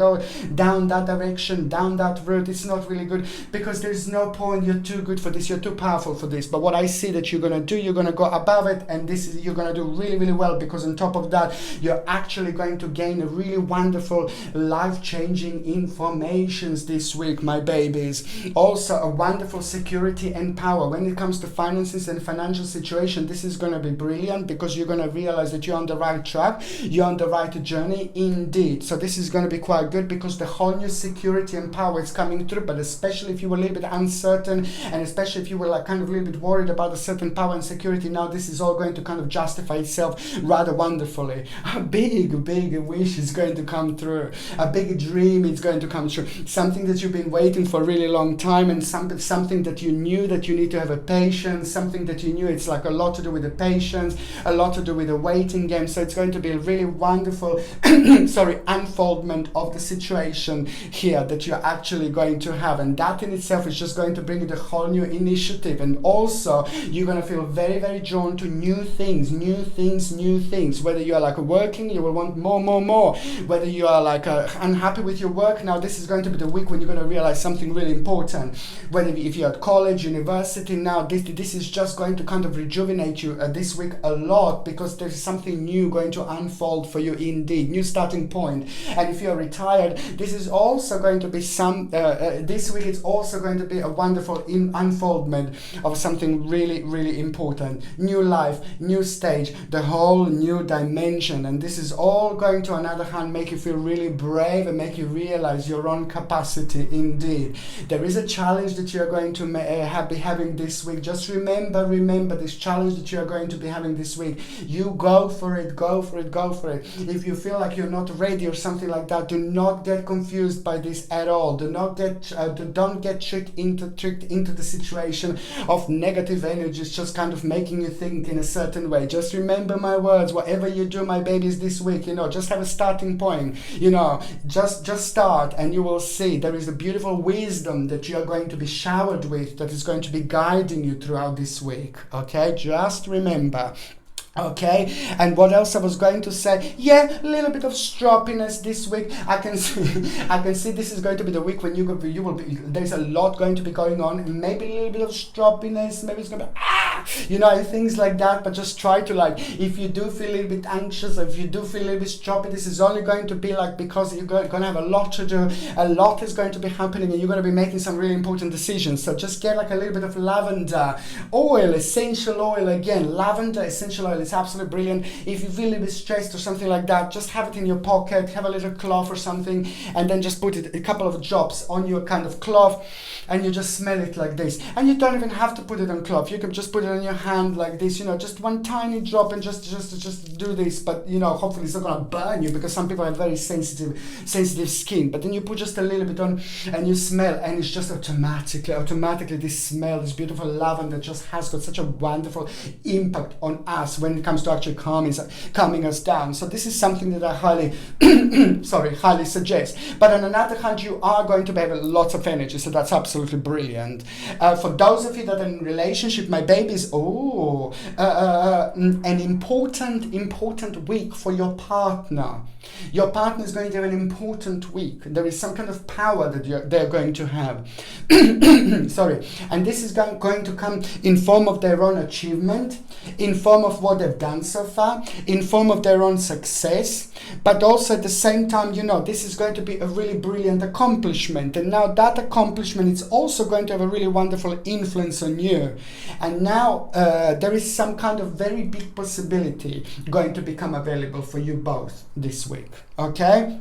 down that direction, down that route, it's not really good, because there's no point. You're too good for this, you're too powerful for this. But what I see that you're going to do, you're going to go above it, and you're going to do really, really well, because on top of that, you're actually going to gain a really wonderful, life-changing informations this week, my babies. Also a wonderful security and power when it comes to finances and financial situation. This is going to be brilliant, because you're going to realize that you're on the right track, you're on the right journey indeed. So this is going to be quite good, because the whole new security and power is coming through. But especially if you were a little bit uncertain, and especially if you were kind of a little bit worried about a certain power and security, now this is all going to kind of justify itself rather wonderfully. A big wish is going to come through, a big dream is going to come true, something that you've been waiting for a really long time, and something that you knew that you need to have a patience, something that you knew it's a lot to do with the patience, a lot to do with the waiting game. So it's going to be a really wonderful unfoldment of the situation here that you're actually going to have, and that in itself is just going to bring you the whole new initiative. And also you're going to feel very, very drawn to new things. Whether you are working, you will want more. Whether you are unhappy with your work, now this is going to be the week when you're going to realize something really important. Whether if you're at college, university, now this is just going to kind of rejuvenate you this week a lot, because there's something new going to unfold for you indeed, new starting point. And if you're retired, this is also going to be this week it's also going to be a wonderful unfoldment of something really, really important. New life, new stage, the whole new dimension. And this is all going to, on the other hand, make you feel really brave and make you realize your own capacity indeed. There is a challenge that you're going to be having this week. Just remember this challenge that you're going to be having this week. You go for it. If you feel like you're not ready or something like that, do not get confused by this at all. Don't get tricked into the situation of negative energies just kind of making you think in a certain way. Just remember my words. Whatever you do, my babies, this week, just have a starting point. Just start, and you will see there is a beautiful wisdom that you are going to be showered with, that is going to be guiding you throughout this week. Okay, just remember. Okay, and what else I was going to say? Yeah, a little bit of stroppiness this week. I can see this is going to be the week when you will be. There's a lot going to be going on. Maybe a little bit of stroppiness. Maybe it's going to be you know, and things like that. But just try to, like, if you do feel a little bit anxious, if you do feel a little bit stroppy, this is only going to be like because you're going to have a lot to do, a lot is going to be happening, and you're going to be making some really important decisions. So just get like a little bit of lavender oil, essential oil. Again, lavender essential oil is absolutely brilliant. If you feel a little bit stressed or something like that, just have it in your pocket, have a little cloth or something, and then just put it a couple of drops on your kind of cloth, and you just smell it like this. And you don't even have to put it on cloth, you can just put it on your hand like this, you know, just one tiny drop, and just do this. But you know, hopefully it's not going to burn you, because some people have very sensitive skin. But then you put just a little bit on and you smell, and it's just automatically this smell, this beautiful lavender just has got such a wonderful impact on us when it comes to actually calming us down. So this is something that I highly suggest. But on another hand, you are going to have lots of energy, so that's absolutely brilliant. For those of you that are in relationship, my babies, an important week for your partner. Your partner is going to have an important week. There is some kind of power that they're going to have. Sorry. And this is going to come in form of their own achievement, in form of what they've done so far, in form of their own success. But also at the same time, you know, this is going to be a really brilliant accomplishment. And now that accomplishment is also going to have a really wonderful influence on you. And now there is some kind of very big possibility going to become available for you both this week. Okay?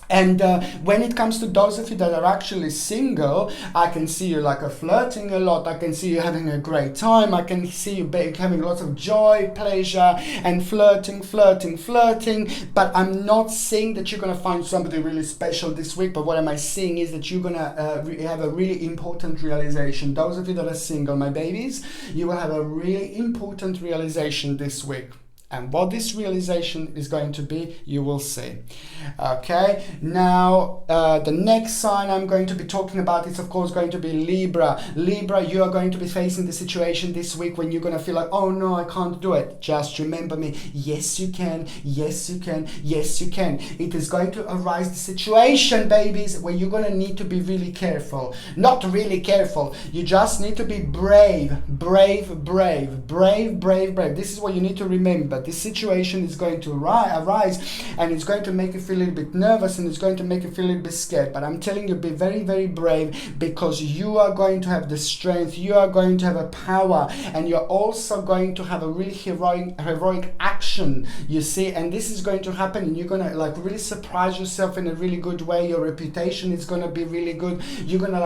And when it comes to those of you that are actually single, I can see you like flirting a lot. I can see you having a great time. I can see you having lots of joy, pleasure, and flirting. But I'm not saying that you're going to find somebody really special this week. But what am I saying is that you're going to have a really important realization. Those of you that are single, my babies, you will have a really important realization this week. And what this realization is going to be, you will see. Okay, now the next sign I'm going to be talking about is, of course, going to be Libra. Libra, you are going to be facing the situation this week when you're going to feel like, oh no, I can't do it. Just remember me. Yes, you can. Yes, you can. Yes, you can. It is going to arise the situation, babies, where you're going to need to be really careful. Not really careful. You just need to be brave. This is what you need to remember. This situation is going to arise, and it's going to make you feel a little bit nervous, and it's going to make you feel a little bit scared. But I'm telling you, be very, very brave, because you are going to have the strength, you are going to have a power, and you're also going to have a really heroic action, you see. And this is going to happen, and you're going to like really surprise yourself in a really good way. Your reputation is going to be really good. You're going to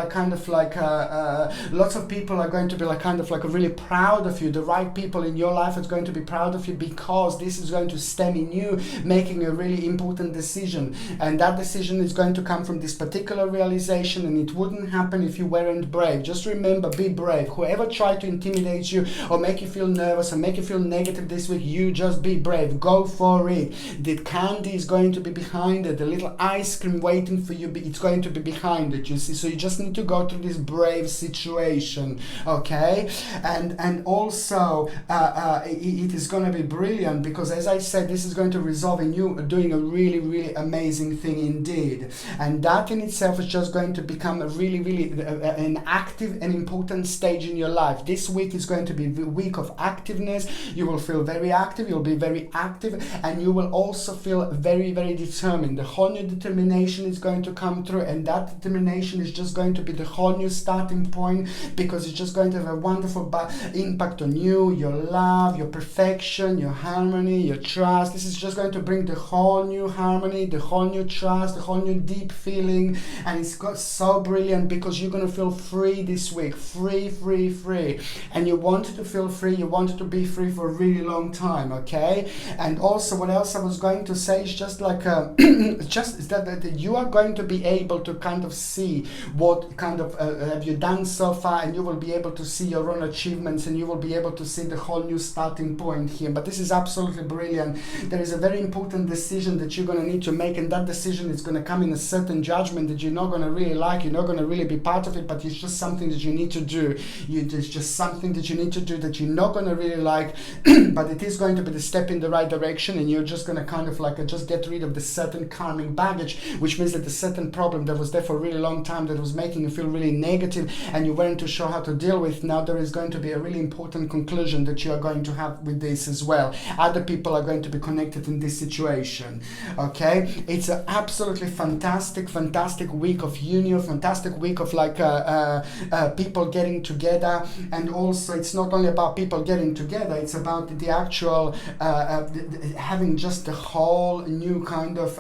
lots of people are going to be really proud of you. The right people in your life is going to be proud of you, because this is going to stem in you making a really important decision, and that decision is going to come from this particular realization, and it wouldn't happen if you weren't brave. Just remember, be brave. Whoever tried to intimidate you or make you feel nervous or make you feel negative this week, you just be brave. Go for it. The candy is going to be behind it. The little ice cream waiting for you, it's going to be behind it, you see. So you just need to go through this brave situation, okay? And also it is going to be brilliant, because as I said, this is going to resolve in you doing a really, really amazing thing indeed. And that in itself is just going to become a really, really an active and important stage in your life. This week is going to be a week of activeness. You will feel very active, you'll be very active, and you will also feel very, very determined. The whole new determination is going to come through, and that determination is just going to be the whole new starting point, because it's just going to have a wonderful impact on you, your love, your perfection, your harmony, your trust. This is just going to bring the whole new harmony, the whole new trust, the whole new deep feeling, and it's got so brilliant, because you're going to feel free this week. Free. And you wanted to feel free, you wanted to be free for a really long time, okay? And also, what else I was going to say is just like that you are going to be able to kind of see what kind of have you done so far, and you will be able to see your own achievements, and you will be able to see the whole new starting point here. But this is is absolutely brilliant. There is a very important decision that you're going to need to make, and that decision is going to come in a certain judgment that you're not going to really like, you're not going to really be part of it, but it's just something that you need to do. It's just something that you need to do that you're not going to really like, but it is going to be the step in the right direction, and you're just going to kind of like just get rid of the certain karmic baggage, which means that the certain problem that was there for a really long time that was making you feel really negative and you weren't too sure how to deal with, now there is going to be a really important conclusion that you are going to have with this as well. Other people are going to be connected in this situation. Okay, it's an absolutely fantastic week of union, fantastic week of like people getting together. And also it's not only about people getting together, it's about the actual having just a whole new kind of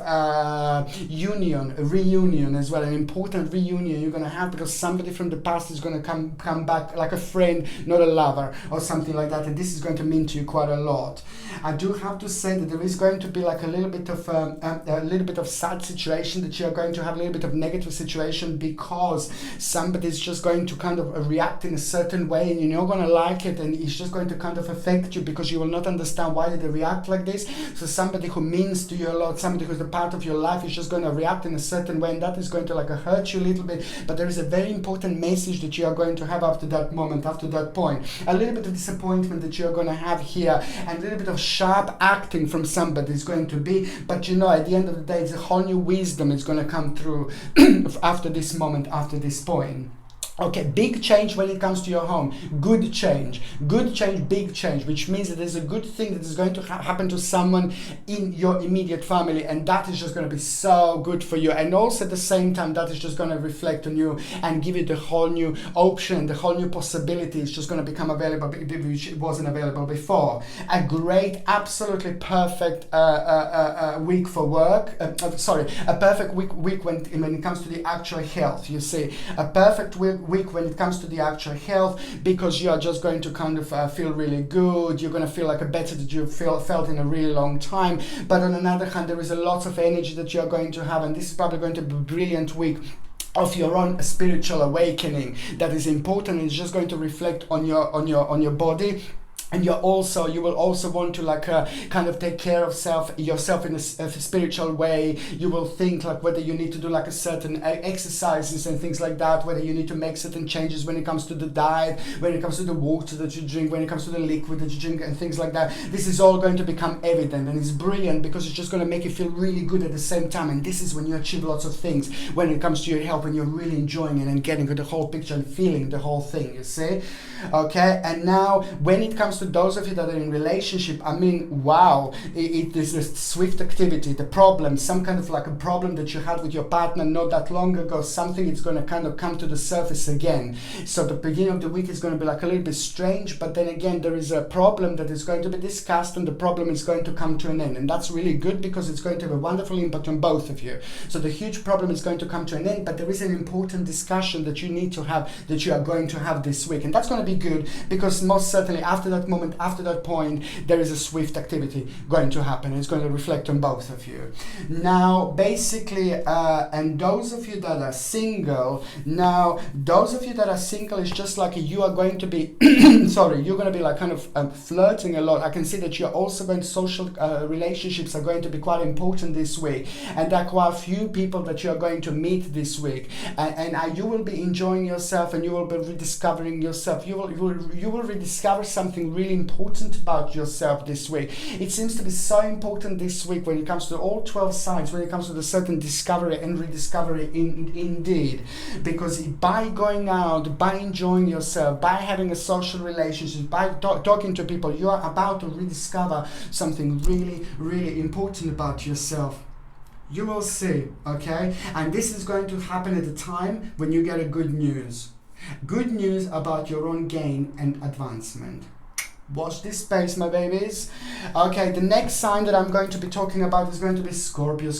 union, a reunion as well, an important reunion you're going to have, because somebody from the past is going to come back like a friend, not a lover or something like that, and this is going to mean to you quite a lot. I do have to say that there is going to be like a little bit of sad situation, that you are going to have a little bit of negative situation, because somebody's just going to kind of react in a certain way and you're not going to like it, and it's just going to kind of affect you because you will not understand why did they react like this. So somebody who means to you a lot, somebody who's a part of your life, is just going to react in a certain way, and that is going to like hurt you a little bit. But there is a very important message that you are going to have after that moment, after that point. A little bit of disappointment that you are going to have here, and a little bit of sharp acting from somebody is going to be, but you know, at the end of the day, it's a whole new wisdom is going to come through after this moment, after this point. Okay, big change when it comes to your home. Good change, big change, which means that there's a good thing that is going to happen to someone in your immediate family, and that is just going to be so good for you. And also at the same time, that is just going to reflect on you and give you the whole new option, the whole new possibility. It's just going to become available, which it wasn't available before. A great, absolutely perfect week for work. A perfect week when it comes to the actual health. You see, a perfect week when it comes to the actual health, because you are just going to kind of feel really good. You're going to feel like a better that you felt in a really long time. But on another hand, there is a lot of energy that you're going to have, and this is probably going to be a brilliant week of your own spiritual awakening that is important. It's just going to reflect on your body. And you will also want to like kind of take care of yourself in a spiritual way. You will think like whether you need to do like a certain exercises and things like that, whether you need to make certain changes when it comes to the diet, when it comes to the water that you drink, when it comes to the liquid that you drink and things like that. This is all going to become evident, and it's brilliant because it's just going to make you feel really good at the same time. And this is when you achieve lots of things when it comes to your health, when you're really enjoying it and getting the whole picture and feeling the whole thing, you see? Okay, and now when it comes to those of you that are in relationship, I mean, wow, it is a swift activity. The problem, some kind of like a problem that you had with your partner not that long ago, something is going to kind of come to the surface again. So the beginning of the week is going to be like a little bit strange, but then again, there is a problem that is going to be discussed, and the problem is going to come to an end. And that's really good because it's going to have a wonderful impact on both of you. So the huge problem is going to come to an end, but there is an important discussion that you need to have, that you are going to have this week. And that's going to be good because most certainly after that moment, after that point, there is a swift activity going to happen. It's going to reflect on both of you. Now, basically, and those of you that are single, it's just like you are going to be, you're going to be like kind of flirting a lot. I can see that you're also going to social relationships are going to be quite important this week. And there are quite a few people that you are going to meet this week. And you will be enjoying yourself, and you will be rediscovering yourself. You will rediscover something really important about yourself this week. It seems to be so important this week when it comes to all 12 signs, when it comes to the certain discovery and rediscovery indeed. Because by going out, by enjoying yourself, by having a social relationship, by talking to people, you are about to rediscover something really, really important about yourself. You will see, okay? And this is going to happen at a time when you get a good news. Good news about your own gain and advancement. Watch this space, my babies. Okay, the next sign that I'm going to be talking about is going to be Scorpio.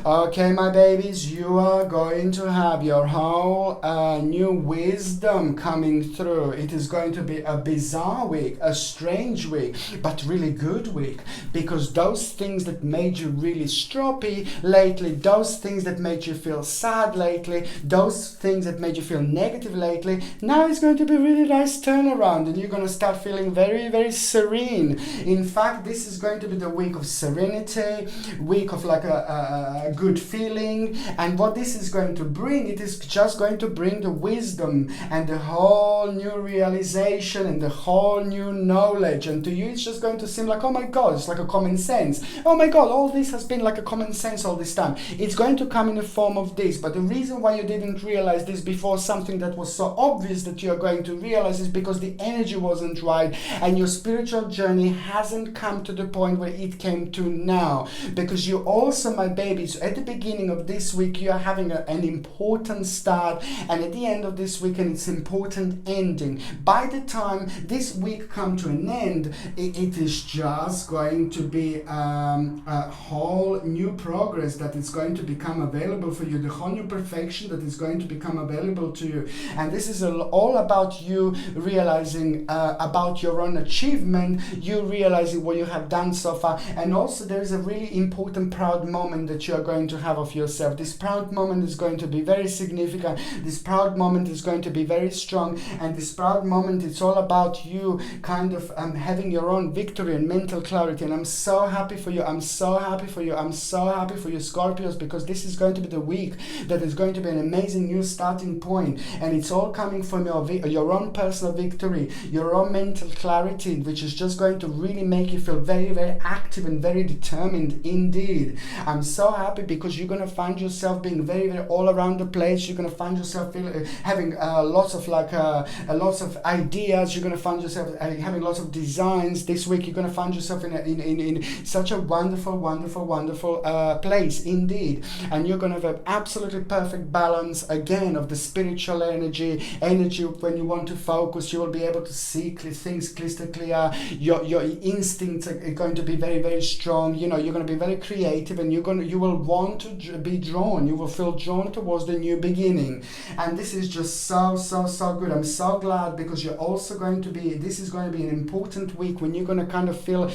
Okay, my babies, you are going to have your whole new wisdom coming through. It is going to be a bizarre week, a strange week, but really good week, because those things that made you really stroppy lately, those things that made you feel sad lately, those things that made you feel negative lately, now it's going to be really nice turnaround, and you're going to start feeling very, very serene. In fact, this is going to be the week of serenity, week of like a good feeling. And what this is going to bring, it is just going to bring the wisdom and the whole new realization and the whole new knowledge. And to you, it's just going to seem like, oh my God, it's like a common sense. Oh my God, all this has been like a common sense all this time. It's going to come in the form of this. But the reason why you didn't realize this before, something that was so obvious that you're going to realize, is because the energy wasn't right and your spiritual journey hasn't come to the point where it came to now. Because you also, my babies, at the beginning of this week, you are having an important start, and at the end of this weekend, it's important ending. By the time this week comes to an end, it is just going to be a whole new progress that is going to become available for you, the whole new perfection that is going to become available to you. And this is all about you realizing about your own achievement, you realizing what you have done so far. And also there is a really important proud moment that you are going to have of yourself. This proud moment is going to be very significant. This proud moment is going to be very strong. And this proud moment, it's all about you kind of having your own victory and mental clarity. And I'm so happy for you. I'm so happy for you. I'm so happy for you, Scorpios, because this is going to be the week that is going to be an amazing new starting point. And it's all coming from your own personal victory, your own mental clarity, which is just going to really make you feel very, very active and very determined indeed. I'm so happy because you're going to find yourself being very, very all around the place. You're going to find yourself having lots of ideas. You're going to find yourself having lots of designs this week. You're going to find yourself in such a wonderful place indeed. And you're going to have an absolutely perfect balance again of the spiritual energy when you want to focus. You will be able to see things crystal clear. Your instincts are going to be very, very strong. You know, you're going to be very creative, and you will want to be drawn. You will feel drawn towards the new beginning. And this is just so good. I'm so glad, because you're also going to be, this is going to be an important week when you're going to kind of feel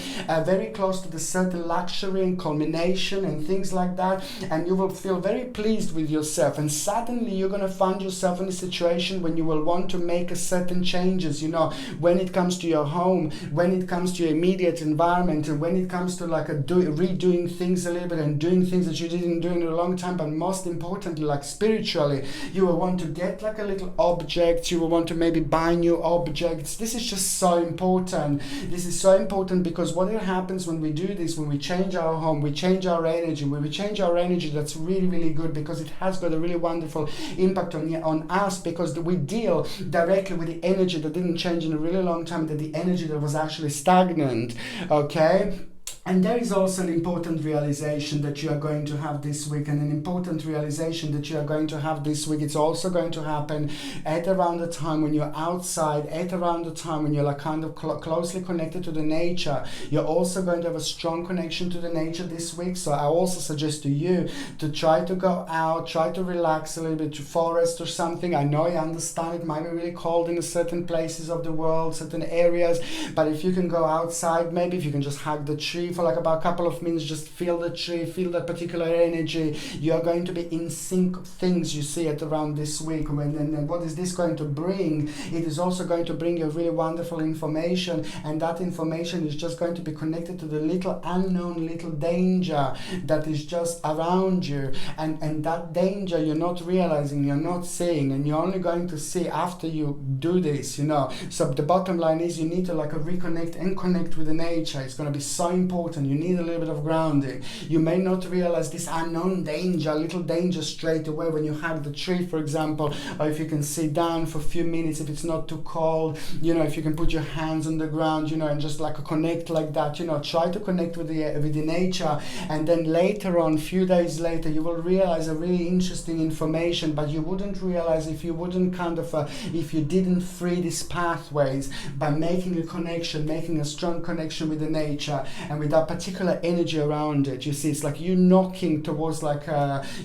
very close to the certain luxury and culmination and things like that. And you will feel very pleased with yourself. And suddenly you're going to find yourself in a situation when you will want to make a certain changes, you know, when it comes to your home, when it comes to your immediate environment, and when it comes to like redoing things a little bit and doing things that you didn't do in a long time. But most importantly, like spiritually, you will want to get like a little object. You will want to maybe buy new objects. This is just so important. This is so important because what happens when we do this, when we change our home, we change our energy. When we change our energy, that's really, really good, because it has got a really wonderful impact on us, because we deal directly with the energy that didn't change in a really long time, that the energy that was actually stagnant. Okay. And there is also an important realization that you are going to have this week, and an important realization that you are going to have this week. It's also going to happen at around the time when you're outside, at around the time when you're like kind of closely connected to the nature. You're also going to have a strong connection to the nature this week. So I also suggest to you to try to go out, try to relax a little bit, to forest or something. I know, I understand it might be really cold in certain places of the world, certain areas, but if you can go outside, maybe if you can just hug the tree for like about a couple of minutes, just feel the tree, feel that particular energy. You're going to be in sync of things you see at around this week. And what is this going to bring? It is also going to bring you really wonderful information, and that information is just going to be connected to the little unknown, little danger that is just around you, and that danger you're not realizing, you're not seeing, and you're only going to see after you do this, you know. So the bottom line is you need to like reconnect and connect with the nature. It's going to be so important. You need a little bit of grounding. You may not realize this unknown danger, little danger straight away when you hug the tree, for example, or if you can sit down for a few minutes, if it's not too cold, you know, if you can put your hands on the ground, you know, and just like connect like that, you know, try to connect with the nature. And then later on, few days later, you will realize a really interesting information, but you wouldn't realize if you wouldn't kind of if you didn't free these pathways by making a connection, making a strong connection with the nature. And with that particular energy around it. You see, it's like you knocking towards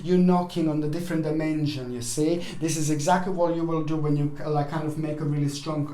you knocking on the different dimension. You see, this is exactly what you will do when you kind of make a really strong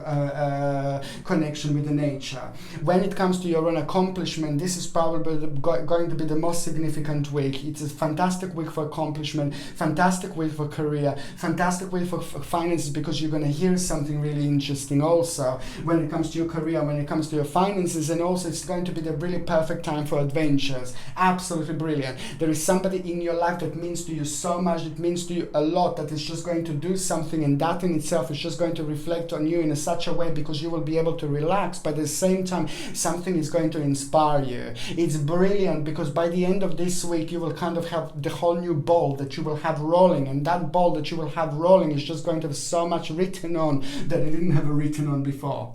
connection with the nature. When it comes to your own accomplishment, this is probably going to be the most significant week. It's a fantastic week for accomplishment, fantastic week for career, fantastic week for finances, because you're going to hear something really interesting also when it comes to your career, when it comes to your finances, and also it's going to be the really perfect time for adventures. Absolutely brilliant. There is somebody in your life that means to you so much, it means to you a lot, that is just going to do something, and that in itself is just going to reflect on you in such a way, because you will be able to relax, but at the same time something is going to inspire you. It's brilliant, because by the end of this week you will kind of have the whole new ball that you will have rolling, and that ball that you will have rolling is just going to have so much written on that it didn't have a written on before.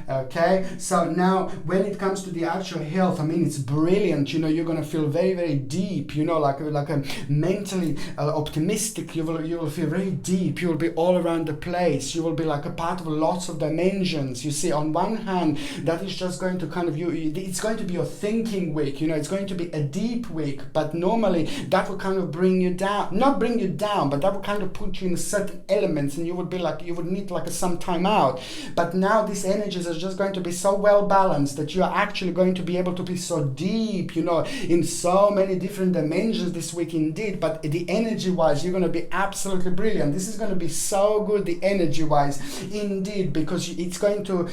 Okay, so now when it comes to the actual health, I mean, it's brilliant. You know, you're gonna feel very, very deep. You know, like a mentally optimistic. You will feel very deep. You will be all around the place. You will be like a part of lots of dimensions. You see, on one hand, that is just going to kind of it's going to be your thinking week. You know, it's going to be a deep week. But normally that will kind of bring you down, not bring you down, but that will kind of put you in certain elements, and you would be like, you would need like some time out. But now this energy is just going to be so well balanced that you are actually going to be able to be so deep, you know, in so many different dimensions this week indeed. But the energy wise, you're going to be absolutely brilliant. This is going to be so good, the energy wise indeed, because it's going to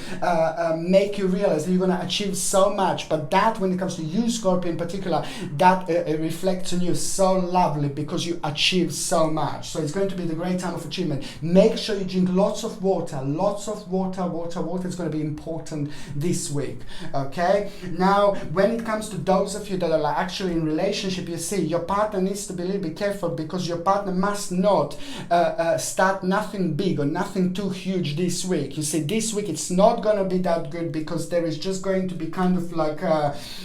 make you realize that you're going to achieve so much. But that, when it comes to you, Scorpio in particular, that reflects on you so lovely, because you achieve so much. So it's going to be the great time of achievement. Make sure you drink lots of water. Water is going to be important this week. Okay, now when it comes to those of you that are actually in relationship, you see, your partner needs to be a little bit careful, because your partner must not start nothing big or nothing too huge this week. You see, this week it's not going to be that good, because there is just going to be kind of like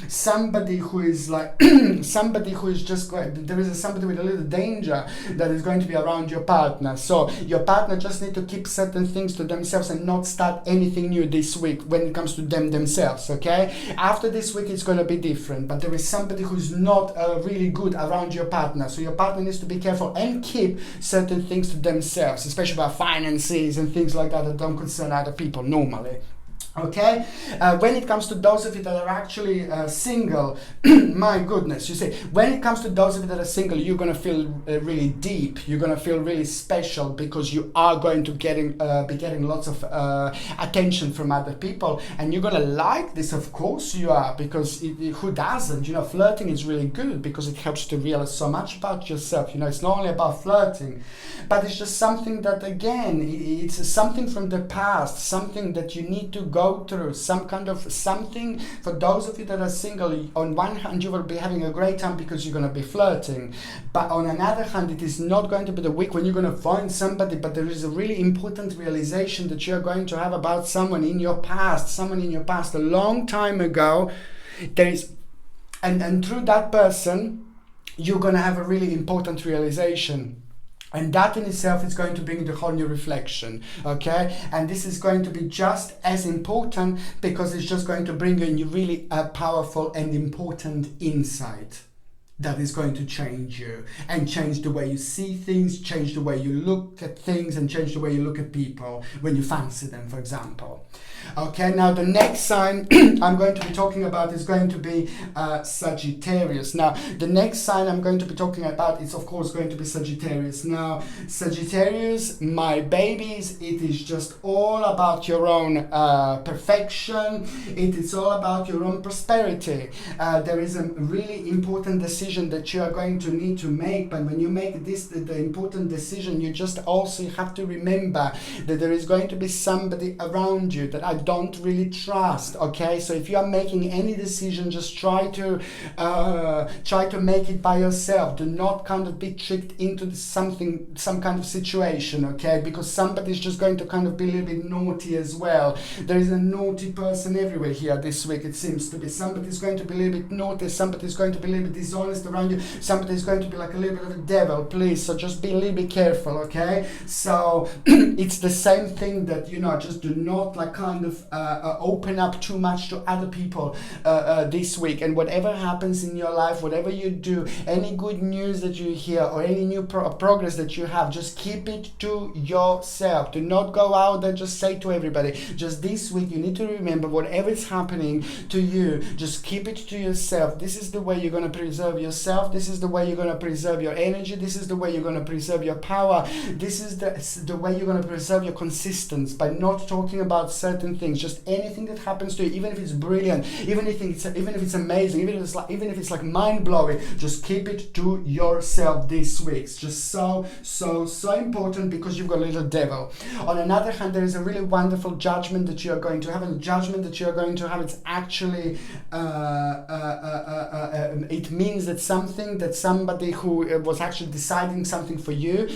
somebody who is like somebody who is just going, there is somebody with a little danger that is going to be around your partner. So your partner just need to keep certain things to themselves and not start anything new this week when it comes to themselves. Okay, after this week it's going to be different, but there is somebody who's not really good around your partner, so your partner needs to be careful and keep certain things to themselves, especially about finances and things like that don't concern other people normally. Okay, when it comes to those of you that are actually single, my goodness, you see, when it comes to those of you that are single, you're going to feel really deep, you're going to feel really special, because you are going to be getting lots of attention from other people, and you're going to like this, of course you are, because who doesn't? You know, flirting is really good, because it helps you to realize so much about yourself. You know, it's not only about flirting, but it's just something that, again, it's something from the past, something that you need to go through, some kind of something. For those of you that are single, on one hand you will be having a great time because you're going to be flirting, but on another hand it is not going to be the week when you're going to find somebody, but there is a really important realization that you're going to have about someone in your past a long time ago. There is, and through that person you're going to have a really important realization. And that in itself is going to bring the whole new reflection, okay? And this is going to be just as important, because it's just going to bring you really a powerful and important insight that is going to change you, and change the way you see things, change the way you look at things, and change the way you look at people when you fancy them, for example. Okay, now the next sign I'm going to be talking about is going to be Sagittarius. Now, the next sign I'm going to be talking about is, of course, going to be Sagittarius. Now, Sagittarius, my babies, it is just all about your own perfection. It is all about your own prosperity. There is a really important decision that you are going to need to make, but when you make this, the important decision, you just also have to remember that there is going to be somebody around you that I don't really trust. Okay, so if you are making any decision, just try to make it by yourself. Do not kind of be tricked into some kind of situation, okay, because somebody's just going to kind of be a little bit naughty as well. There is a naughty person everywhere here this week. It seems to be somebody's going to be a little bit naughty, somebody's going to be a little bit dishonest materialist around you, somebody is going to be like a little bit of a devil, please. So just be a little bit careful, okay? So it's the same thing that, you know, just do not like kind of open up too much to other people this week. And whatever happens in your life, whatever you do, any good news that you hear or any new progress that you have, just keep it to yourself. Do not go out and just say to everybody. Just this week you need to remember, whatever is happening to you, just keep it to yourself. This is the way you're going to preserve yourself. This is the way you're going to preserve your energy. This is the way you're going to preserve your power. This is the way you're going to preserve your consistency, by not talking about certain things. Just anything that happens to you, even if it's brilliant, even if it's amazing, even if it's like mind-blowing, just keep it to yourself this week. It's just so important, because you've got a little devil. On another hand, there is a really wonderful judgment that you are going to have, and the judgment that you are going to have, it's actually it means that somebody who was actually deciding something for you,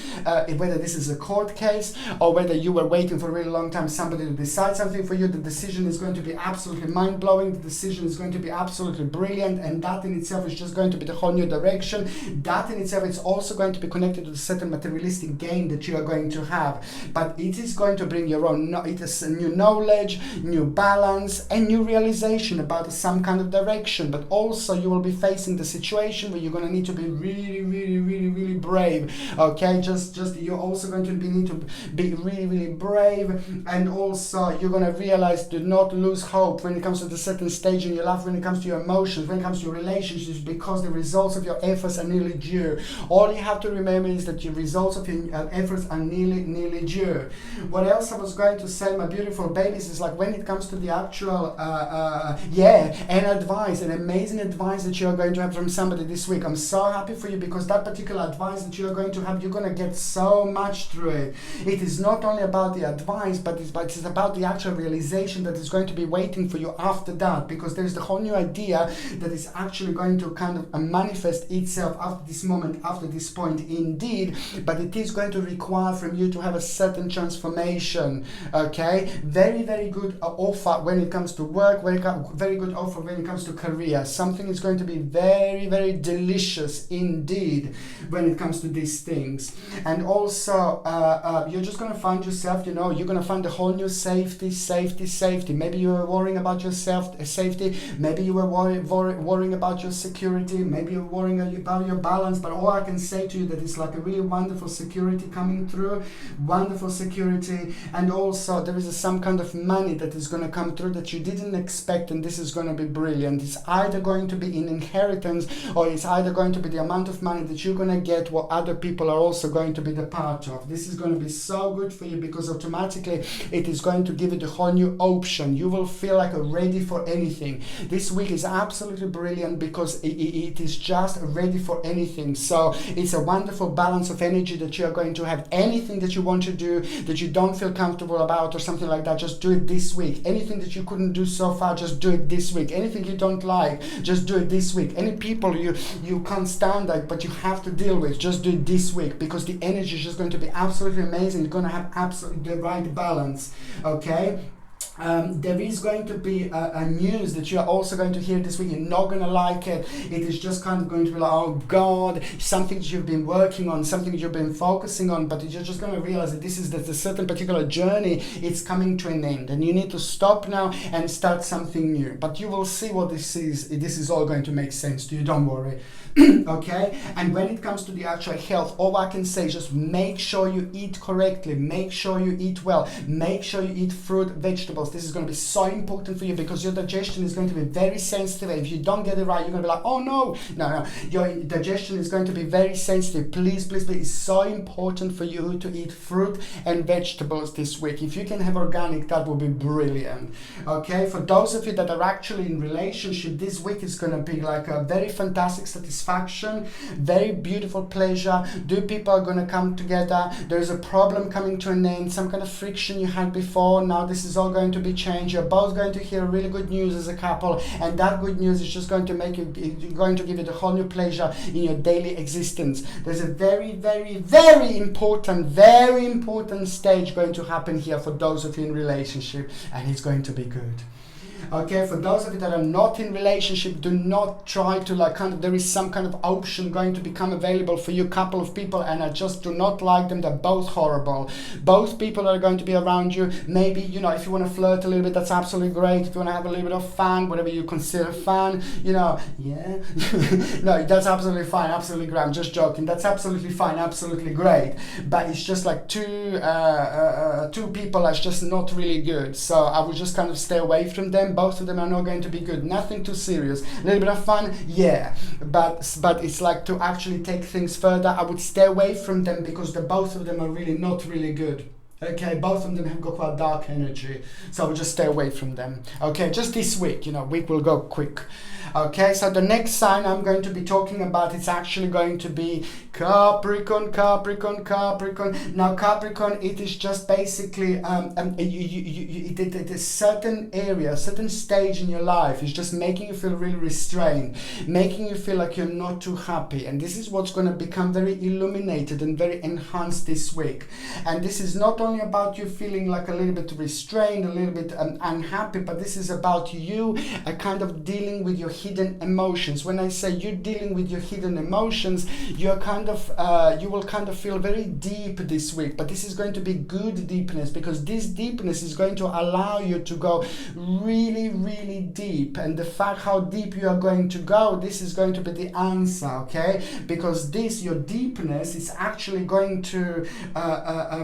whether this is a court case or whether you were waiting for a really long time, somebody to decide something for you, the decision is going to be absolutely mind-blowing, the decision is going to be absolutely brilliant, and that in itself is just going to be the whole new direction. That in itself is also going to be connected to a certain materialistic gain that you are going to have, but it is going to bring your own, it is a new knowledge, new balance, and new realization about some kind of direction. But also you will be facing the situation where you're going to need to be really brave, okay? Just you're also going to need to be really brave, and also you're going to realize, do not lose hope when it comes to the certain stage in your life, when it comes to your emotions, when it comes to your relationships, because the results of your efforts are nearly due. All you have to remember is that your results of your efforts are nearly due. What else I was going to say, my beautiful babies, is like when it comes to the actual an advice, an amazing advice that you're going to have from somebody this week. I'm so happy for you, because that particular advice that you're going to have, you're going to get so much through it. It is not only about the advice, but it's about the actual realization that is going to be waiting for you after that, because there's the whole new idea that is actually going to kind of manifest itself after this moment, after this point indeed, but it is going to require from you to have a certain transformation, okay? Very good offer when it comes to work, very good offer when it comes to career. Something is going to be very delicious indeed when it comes to these things. And also you're just going to find yourself, you know, you're going to find a whole new safety. Maybe you were worrying about your safety, maybe you were worrying about your security, maybe you're worrying about your balance, but all I can say to you that it's like a really wonderful security coming through, wonderful security. And also there is some kind of money that is going to come through that you didn't expect, and this is going to be brilliant. It's either going to be in inheritance, or it's either going to be the amount of money that you're going to get what other people are also going to be the part of. This is going to be so good for you, because automatically it is going to give you the whole new option. You will feel like ready for anything. This week is absolutely brilliant, because it is just ready for anything. So it's a wonderful balance of energy that you are going to have. Anything that you want to do that you don't feel comfortable about or something like that, just do it this week. Anything that you couldn't do so far, just do it this week. Anything you don't like, just do it this week. Any people you can't stand that but you have to deal with, just do it this week, because the energy is just going to be absolutely amazing. You're going to have absolutely the right balance, okay? There is going to be a news that you are also going to hear this week. You're not going to like it. It is just kind of going to be like, oh God, something that you've been working on, something that you've been focusing on, but you're just going to realize that this is that a certain particular journey, it's coming to an end, and you need to stop now and start something new. But you will see what this is. This is all going to make sense to you. Don't worry. Okay? And when it comes to the actual health, all I can say is just make sure you eat correctly, make sure you eat well, make sure you eat fruit, vegetables. This is going to be so important for you, because your digestion is going to be very sensitive. If you don't get it right, you're going to be like, oh no. Your digestion is going to be very sensitive. Please, it's so important for you to eat fruit and vegetables this week. If you can have organic, that will be brilliant. Okay? For those of you that are actually in relationship, this week is going to be like a very fantastic satisfaction, very beautiful pleasure. Two people are going to come together. There's a problem coming to an end, some kind of friction you had before. Now this is all going to be changed. You're both going to hear really good news as a couple, and that good news is just going to make you, going to give you the whole new pleasure in your daily existence. There's a very important stage going to happen here for those of you in relationship, and it's going to be good. Okay, for those of you that are not in relationship, do not try to like kind of, there is some kind of option going to become available for you, couple of people, and I just do not like them. They're both horrible. Both people are going to be around you. Maybe, you know, if you want to flirt a little bit, that's absolutely great. If you want to have a little bit of fun, whatever you consider fun, you know, yeah. No, that's absolutely fine, absolutely great. I'm just joking. That's absolutely fine, absolutely great. But it's just like two people are just not really good. So I would just kind of stay away from them. Both of them are not going to be good. Nothing too serious. A little bit of fun, yeah. But it's like to actually take things further, I would stay away from them because the both of them are really not really good. Okay, both of them have got quite dark energy, so I would just stay away from them. Okay, just this week, you know, week will go quick. Okay, so the next sign I'm going to be talking about, it's actually going to be Capricorn. Now Capricorn, it is just basically it is certain area, certain stage in your life is just making you feel really restrained, making you feel like you're not too happy, and this is what's going to become very illuminated and very enhanced this week. And this is not only about you feeling like a little bit restrained, a little bit unhappy, but this is about you kind of dealing with your hidden emotions. When I say you're dealing with your hidden emotions, you're kind of you will kind of feel very deep this week, but this is going to be good deepness, because this deepness is going to allow you to go really, really deep. And the fact how deep you are going to go, this is going to be the answer, okay? Because this, your deepness, is actually going to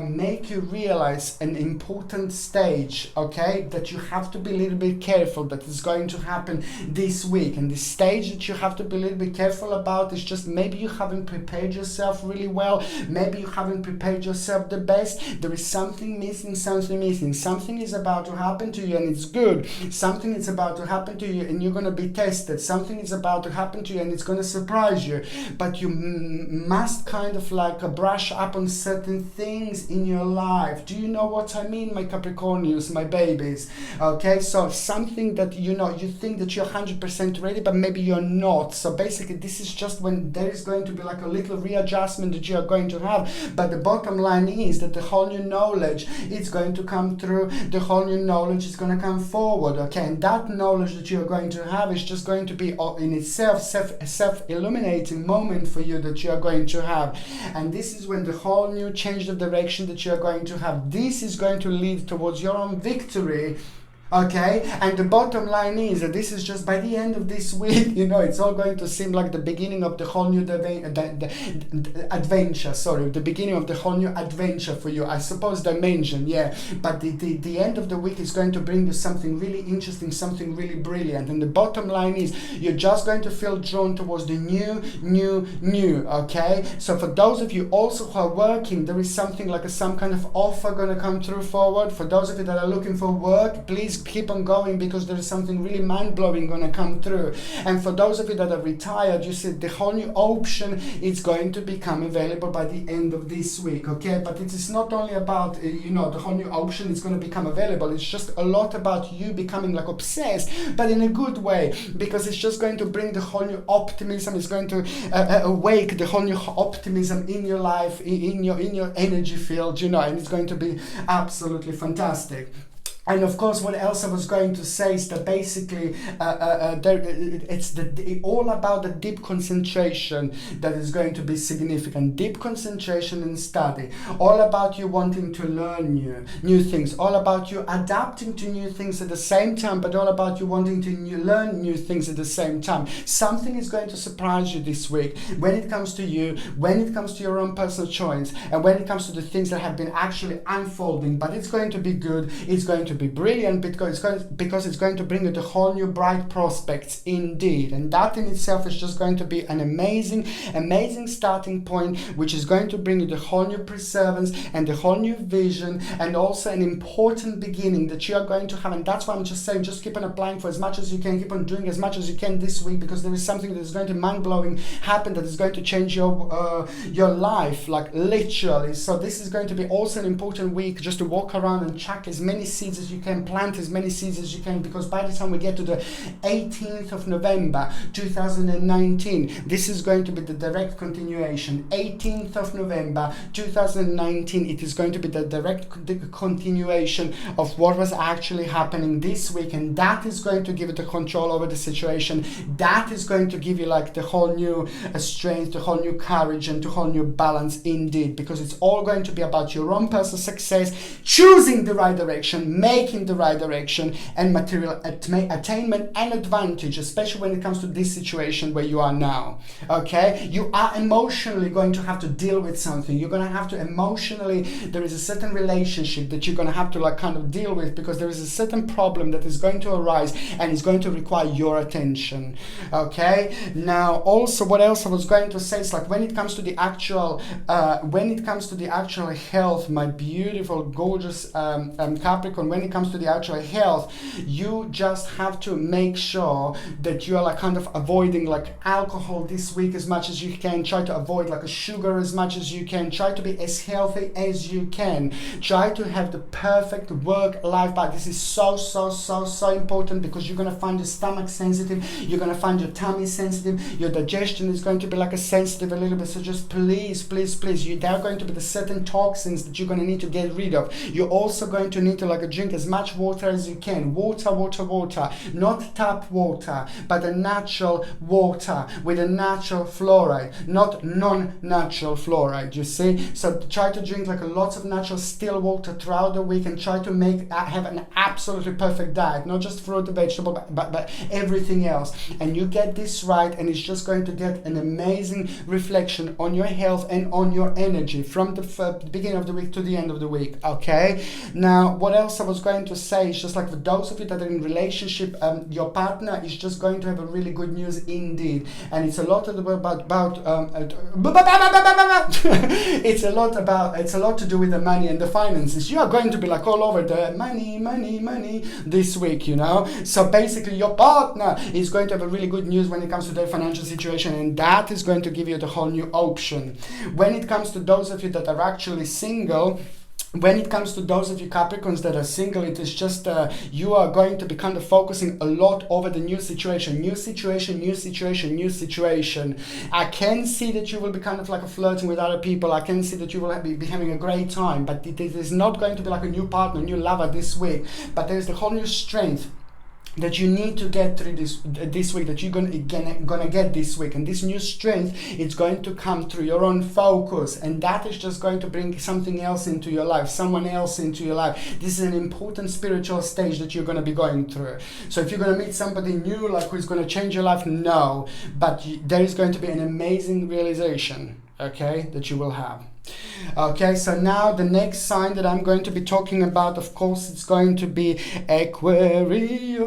make you realize an important stage, okay, that you have to be a little bit careful that is going to happen this week. And the stage that you have to be a little bit careful about is just maybe you haven't prepared yourself really well, maybe you haven't prepared yourself the best. There is something missing. Something is about to happen to you and it's good. Something is about to happen to you and you're going to be tested. Something is about to happen to you and it's going to surprise you. But you must kind of like brush up on certain things in your life. Do you know what I mean, my Capricornians, my babies? Okay, so something that you know, you think that you're 100% ready, but maybe you're not. So basically this is just when there is going to be like a little readjustment that you are going to have. But the bottom line is that the whole new knowledge is going to come through. The whole new knowledge is going to come forward, okay? And that knowledge that you're going to have is just going to be in itself self-illuminating moment for you that you are going to have. And this is when the whole new change of direction that you are going to have, this is going to lead towards your own victory. Okay, and the bottom line is that this is just by the end of this week, you know, it's all going to seem like the beginning of the whole new adventure. Sorry, the beginning of the whole new adventure for you, I suppose, dimension, yeah. But the end of the week is going to bring you something really interesting, something really brilliant. And the bottom line is you're just going to feel drawn towards the new, okay? So for those of you also who are working, there is something like some kind of offer going to come through forward. For those of you that are looking for work, please keep on going, because there is something really mind-blowing going to come through. And for those of you that are retired, you see the whole new option is going to become available by the end of this week, okay? But it is not only about, you know, the whole new option is going to become available. It's just a lot about you becoming like obsessed, but in a good way, because it's just going to bring the whole new optimism. It's going to awake the whole new optimism in your life, in your energy field, you know, and it's going to be absolutely fantastic. And of course, what else I was going to say is that basically it's all about the deep concentration that is going to be significant. Deep concentration and study. All about you wanting to learn new things. All about you adapting to new things at the same time, but all about you wanting to learn new things at the same time. Something is going to surprise you this week when it comes to you, when it comes to your own personal choice, and when it comes to the things that have been actually unfolding. But it's going to be good. It's going to be brilliant, because it's going to bring you the whole new bright prospects indeed. And that in itself is just going to be an amazing starting point, which is going to bring you the whole new perseverance and the whole new vision, and also an important beginning that you are going to have. And that's why I'm just saying, just keep on applying for as much as you can, keep on doing as much as you can this week, because there is something that is going to mind-blowing happen that is going to change your life, like literally. So this is going to be also an important week just to walk around and chuck as many seeds as you can, plant as many seeds as you can, because by the time we get to the 18th of November 2019, this is going to be the direct continuation. 18th of November 2019, it is going to be the direct continuation of what was actually happening this week, and that is going to give you the control over the situation. That is going to give you like the whole new strength, the whole new courage, and the whole new balance indeed, because it's all going to be about your own personal success, choosing the right direction, making the right direction, and material attainment and advantage, especially when it comes to this situation where you are now. Okay, you are emotionally going to have to deal with something. You're going to have to emotionally, there is a certain relationship that you're going to have to like kind of deal with, because there is a certain problem that is going to arise and is going to require your attention. Okay, now also what else I was going to say is like when it comes to the actual health, my beautiful gorgeous Capricorn, when it comes to the actual health, you just have to make sure that you are like kind of avoiding like alcohol this week as much as you can. Try to avoid like a sugar as much as you can. Try to be as healthy as you can. Try to have the perfect work-life balance. This is so important, because you're going to find your stomach sensitive, you're going to find your tummy sensitive, your digestion is going to be like a sensitive a little bit. So just please, there are going to be the certain toxins that you're going to need to get rid of. You're also going to need to like drink as much water as you can. Water, not tap water, but a natural water with a natural fluoride, not non-natural fluoride, you see. So try to drink like a lot of natural still water throughout the week, and try to have an absolutely perfect diet, not just fruit and vegetable, but everything else. And you get this right, and it's just going to get an amazing reflection on your health and on your energy from the beginning of the week to the end of the week. Okay, now what else I was going to say is just like for those of you that are in relationship, your partner is just going to have a really good news indeed, and it's a lot it's a lot to do with the money and the finances. You are going to be like all over the money this week, you know. So basically your partner is going to have a really good news when it comes to their financial situation, and that is going to give you the whole new option. When it comes to those of you that are actually single, when it comes to those of you Capricorns that are single, it is just you are going to be kind of focusing a lot over the new situation. I can see that you will be kind of like flirting with other people. I can see that you will be having a great time, but it is not going to be like a new partner, new lover this week. But there is the whole new strength that you need to get through this week, that you're gonna get this week, and this new strength is going to come through your own focus, and that is just going to bring something else into your life, someone else into your life. This is an important spiritual stage that you're going to be going through. So if you're going to meet somebody new, like who's going to change your life, no, but there is going to be an amazing realization, okay, that you will have. Okay, so now the next sign that I'm going to be talking about, of course, it's going to be Aquarius.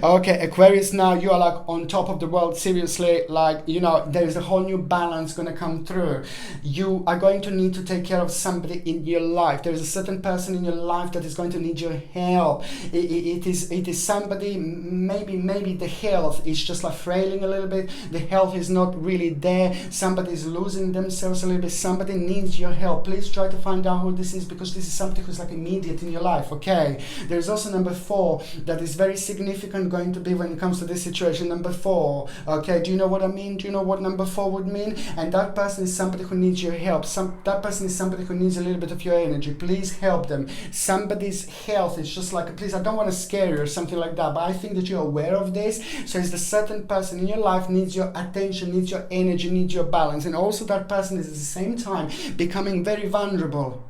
Okay, Aquarius, now you are like on top of the world, seriously, like, you know, there is a whole new balance going to come through. You are going to need to take care of somebody in your life. There is a certain person in your life that is going to need your help. It is somebody, maybe the health is just like frailing a little bit. The health is not really there. Somebody is losing themselves a little bit. Somebody needs your help. Please try to find out who this is, because this is something who's like immediate in your life. Okay, there's also number 4 that is very significant going to be when it comes to this situation. Number 4, okay, do you know what I mean? Do you know what number 4 would mean? And that person is somebody who needs your help. That person is somebody who needs a little bit of your energy. Please help them. Somebody's health is just like, please, I don't want to scare you or something like that, but I think that you're aware of this. So it's the certain person in your life needs your attention, needs your energy, needs your balance, and also that person is at the same time becoming very vulnerable.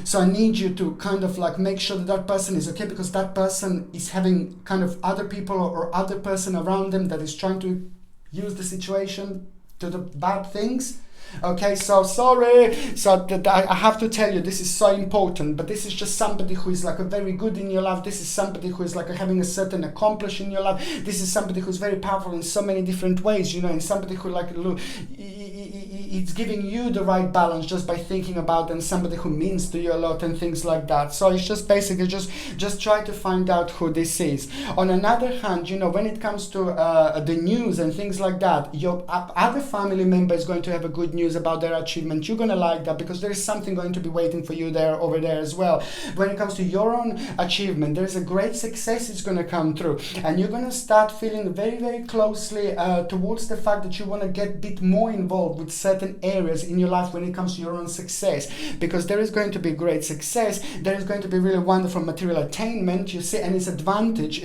So I need you to kind of like make sure that that person is okay, because that person is having kind of other people or other person around them that is trying to use the situation to the bad things. Okay, so sorry. So I have to tell you, this is so important, but this is just somebody who is like a very good in your life. This is somebody who is like having a certain accomplishment in your life. This is somebody who's very powerful in so many different ways, you know, and somebody who like it's giving you the right balance just by thinking about them, somebody who means to you a lot and things like that. So it's just basically just try to find out who this is. On another hand, you know, when it comes to the news and things like that, your other family member is going to have a good news about their achievement. You're going to like that because there is something going to be waiting for you there over there as well. When it comes to your own achievement, there's a great success is going to come through, and you're going to start feeling very, very closely towards the fact that you want to get a bit more involved with certain areas in your life when it comes to your own success, because there is going to be great success, there is going to be really wonderful material attainment, you see, and it's advantage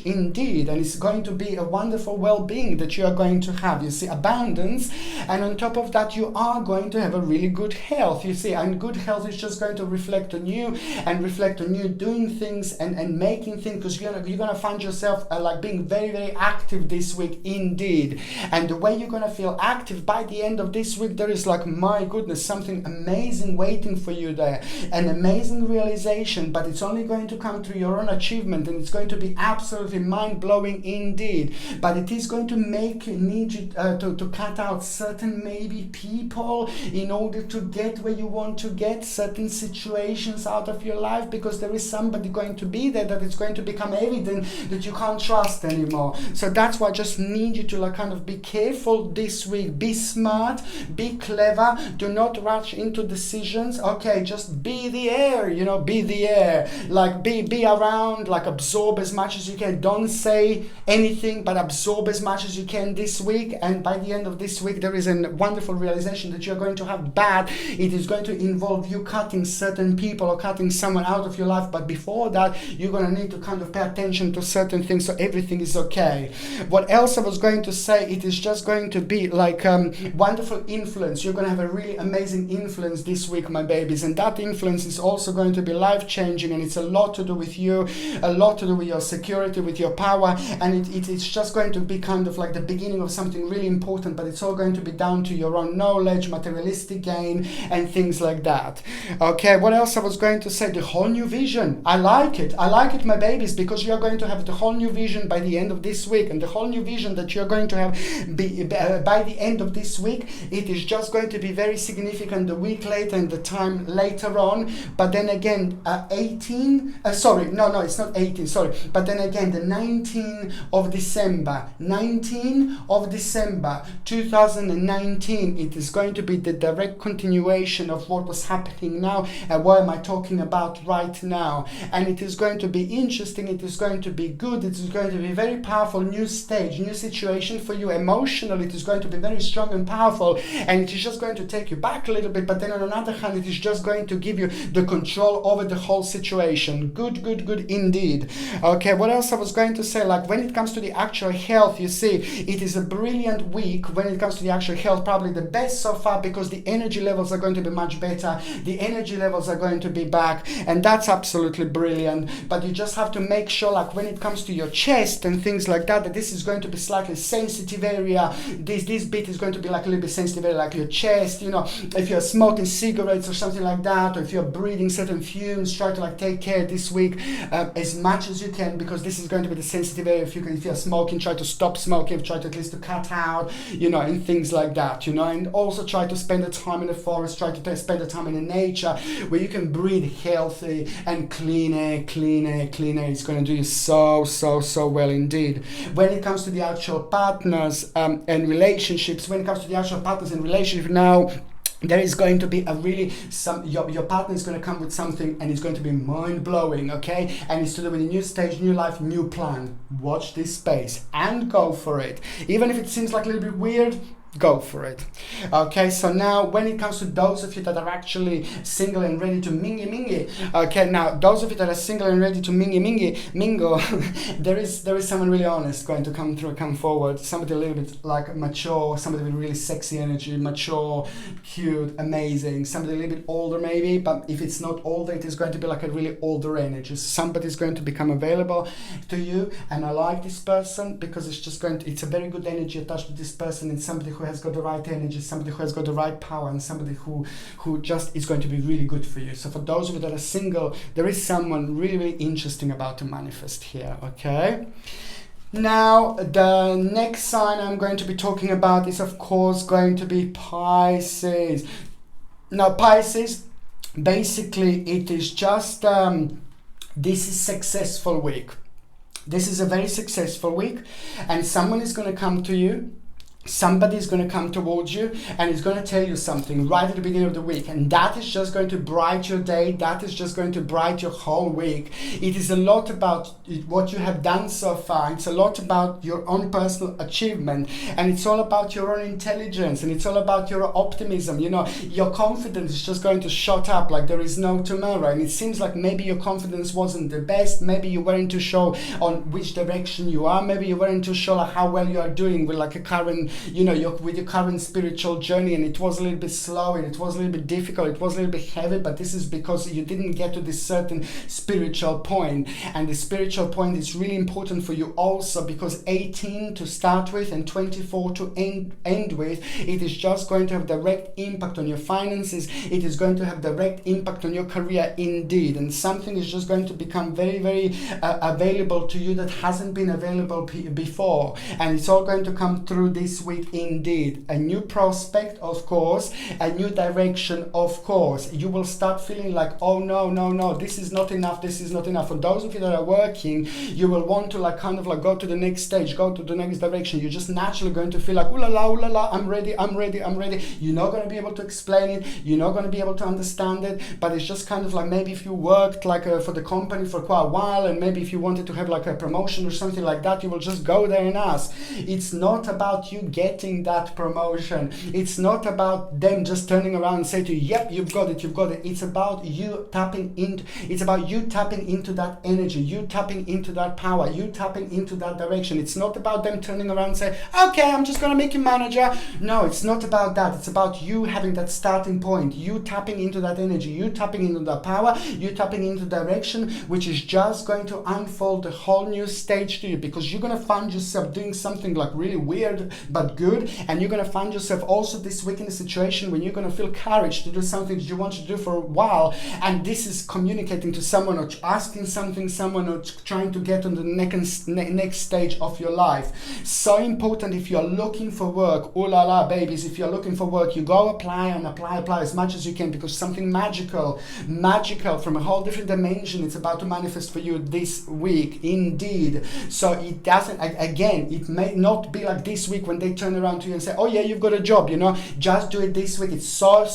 indeed, and it's going to be a wonderful well-being that you are going to have, you see, abundance, and on top of that you are going to have a really good health, you see, and good health is just going to reflect on you and reflect on you doing things and making things, because you're gonna find yourself like being very, very active this week indeed. And the way you're gonna feel active by the end of this week, there is like, my goodness, something amazing waiting for you there, an amazing realization, but it's only going to come through your own achievement, and it's going to be absolutely mind-blowing indeed. But it is going to make you need you to cut out certain maybe people in order to get where you want to get, certain situations out of your life, because there is somebody going to be there that it's going to become evident that you can't trust anymore. So that's why I just need you to like kind of be careful this week, be smart, be clever, do not rush into decisions. Okay, just be the air, you know, be the air, like be around, like absorb as much as you can. Don't say anything, but absorb as much as you can this week, and by the end of this week there is a wonderful realization that you're going to have bad. It is going to involve you cutting certain people or cutting someone out of your life, but before that you're going to need to kind of pay attention to certain things so everything is okay. What else I was going to say, it is just going to be like wonderful influence. You're going to have a really amazing influence this week, my babies, and that influence is also going to be life-changing, and it's a lot to do with you, a lot to do with your security, with your power, and it's just going to be kind of like the beginning of something really important, but it's all going to be down to your own knowledge, materialistic gain, and things like that. Okay, what else I was going to say? The whole new vision. I like it, my babies, because you're going to have the whole new vision by the end of this week, and the whole new vision that you're going to have by the end of this week, it is just going to be very significant the week later and the time later on. But then again, it's not 18, sorry, but then again the 19th of December 2019, it is going to be the direct continuation of what was happening now and what am I talking about right now, and it is going to be interesting, it is going to be good, it is going to be very powerful, new stage, new situation for you emotionally, it is going to be very strong and powerful, and it is just going to take you back a little bit, but then on another hand it is just going to give you the control over the whole situation. Good indeed. Okay, what else I was going to say, like when it comes to the actual health, you see, it is a brilliant week when it comes to the actual health, probably the best so far, because the energy levels are going to be much better, the energy levels are going to be back, and that's absolutely brilliant. But you just have to make sure, like when it comes to your chest and things like that, that this is going to be slightly sensitive area, this bit is going to be like a little bit sensitive area, like your chest, you know, if you're smoking cigarettes or something like that, or if you're breathing certain fumes, try to like take care this week as much as you can, because this is going to be the sensitive area. If you're smoking, try to stop smoking, try to at least to cut out, you know, and things like that, you know, and also try to spend the time in the forest, try to spend the time in the nature where you can breathe healthy and clean air. It's going to do you so well indeed. When it comes to the actual partners and relationships, now, there is going to be a really your partner is going to come with something, and it's going to be mind-blowing, okay, and it's to do with a new stage, new life, new plan. Watch this space and go for it, even if it seems like a little bit weird. Go for it. Okay, so now when it comes to those of you that are actually single and ready to mingy, okay, now those of you that are single and ready to mingle, there is someone really honest going to come forward, somebody a little bit like mature, somebody with really sexy energy, mature, cute, amazing, somebody a little bit older maybe, but if it's not older, it is going to be like a really older energy. Somebody's going to become available to you, and I like this person because it's a very good energy attached to this person, and somebody who has got the right energy, somebody who has got the right power, and somebody who just is going to be really good for you. So for those of you that are single, there is someone really, really interesting about to manifest here, okay? Now, the next sign I'm going to be talking about is, of course, going to be Pisces. Now, Pisces, basically, it is just, this is successful week. This is a very successful week, and someone is going to come to you. Somebody is going to come towards you and is going to tell you something right at the beginning of the week, and that is just going to brighten your day. That is just going to brighten your whole week. It is a lot about what you have done so far. It's a lot about your own personal achievement, and it's all about your own intelligence, and it's all about your optimism. You know, your confidence is just going to shot up like there is no tomorrow, and it seems like maybe your confidence wasn't the best. Maybe you weren't too sure on which direction you are. Maybe you weren't too sure like how well you are doing with like a current, you know, with your current spiritual journey, and it was a little bit slow, and it was a little bit difficult, it was a little bit heavy, but this is because you didn't get to this certain spiritual point. And the spiritual point is really important for you also, because 18 to start with and 24 to end with, it is just going to have direct impact on your finances. It is going to have direct impact on your career indeed, and something is just going to become very, very available to you that hasn't been available before, and it's all going to come through this week indeed. A new prospect, of course, a new direction, of course. You will start feeling like, oh no, this is not enough, this is not enough. For those of you that are working, you will want to like kind of like go to the next stage, go to the next direction. You're just naturally going to feel like, ooh la la, I'm ready. You're not going to be able to explain it, you're not going to be able to understand it, but it's just kind of like, maybe if you worked like for the company for quite a while, and maybe if you wanted to have like a promotion or something like that, you will just go there and ask. It's not about you getting that promotion. It's not about them just turning around and say to you, yep, you've got it. It's about you tapping into, that energy, you tapping into that power, you tapping into that direction. It's not about them turning around and say, okay, I'm just going to make you manager. No, it's not about that. It's about you having that starting point, you tapping into that energy, you tapping into that power, you tapping into direction, which is just going to unfold a whole new stage to you, because you're going to find yourself doing something like really weird but good, and you're going to find yourself also this week in a situation when you're going to feel courage to do something that you want to do for a while, and this is communicating to someone or asking someone or trying to get on the next stage of your life. So important. If you're looking for work, oh la la babies, if you're looking for work, you go apply as much as you can, because something magical from a whole different dimension, it's about to manifest for you this week indeed. So it doesn't, again, it may not be like this week when they turn around to you and say, oh yeah, you've got a job, you know, just do it this week. It's so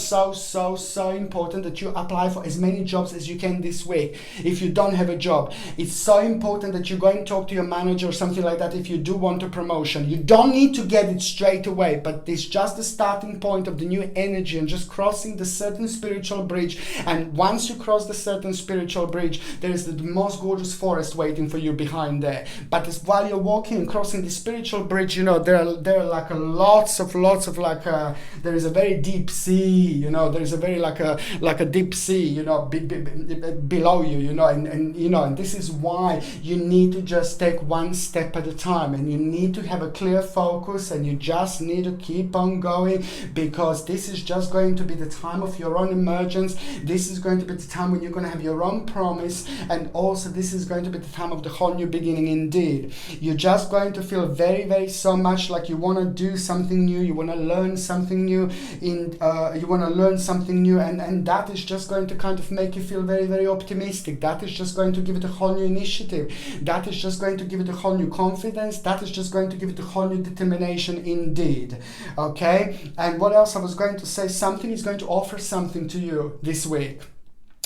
important that you apply for as many jobs as you can this week. If you don't have a job, it's so important that you go and talk to your manager or something like that if you do want a promotion. You don't need to get it straight away, but it's just the starting point of the new energy and just crossing the certain spiritual bridge. And once you cross the certain spiritual bridge, there is the most gorgeous forest waiting for you behind there. But while you're walking and crossing the spiritual bridge, you know, there are like lots of like there is a very deep sea, you know, there is a very like a deep sea, you know, below you, you know, and you know, and this is why you need to just take one step at a time, and you need to have a clear focus, and you just need to keep on going, because this is just going to be the time of your own emergence. This is going to be the time when you're going to have your own promise, and also this is going to be the time of the whole new beginning indeed. You're just going to feel very, very so much like you want to do something new, you want to learn something new, and that is just going to kind of make you feel very, very optimistic. That is just going to give it a whole new initiative. That is just going to give it a whole new confidence. That is just going to give it a whole new determination indeed. Okay? And what else I was going to say? Something is going to offer something to you this week,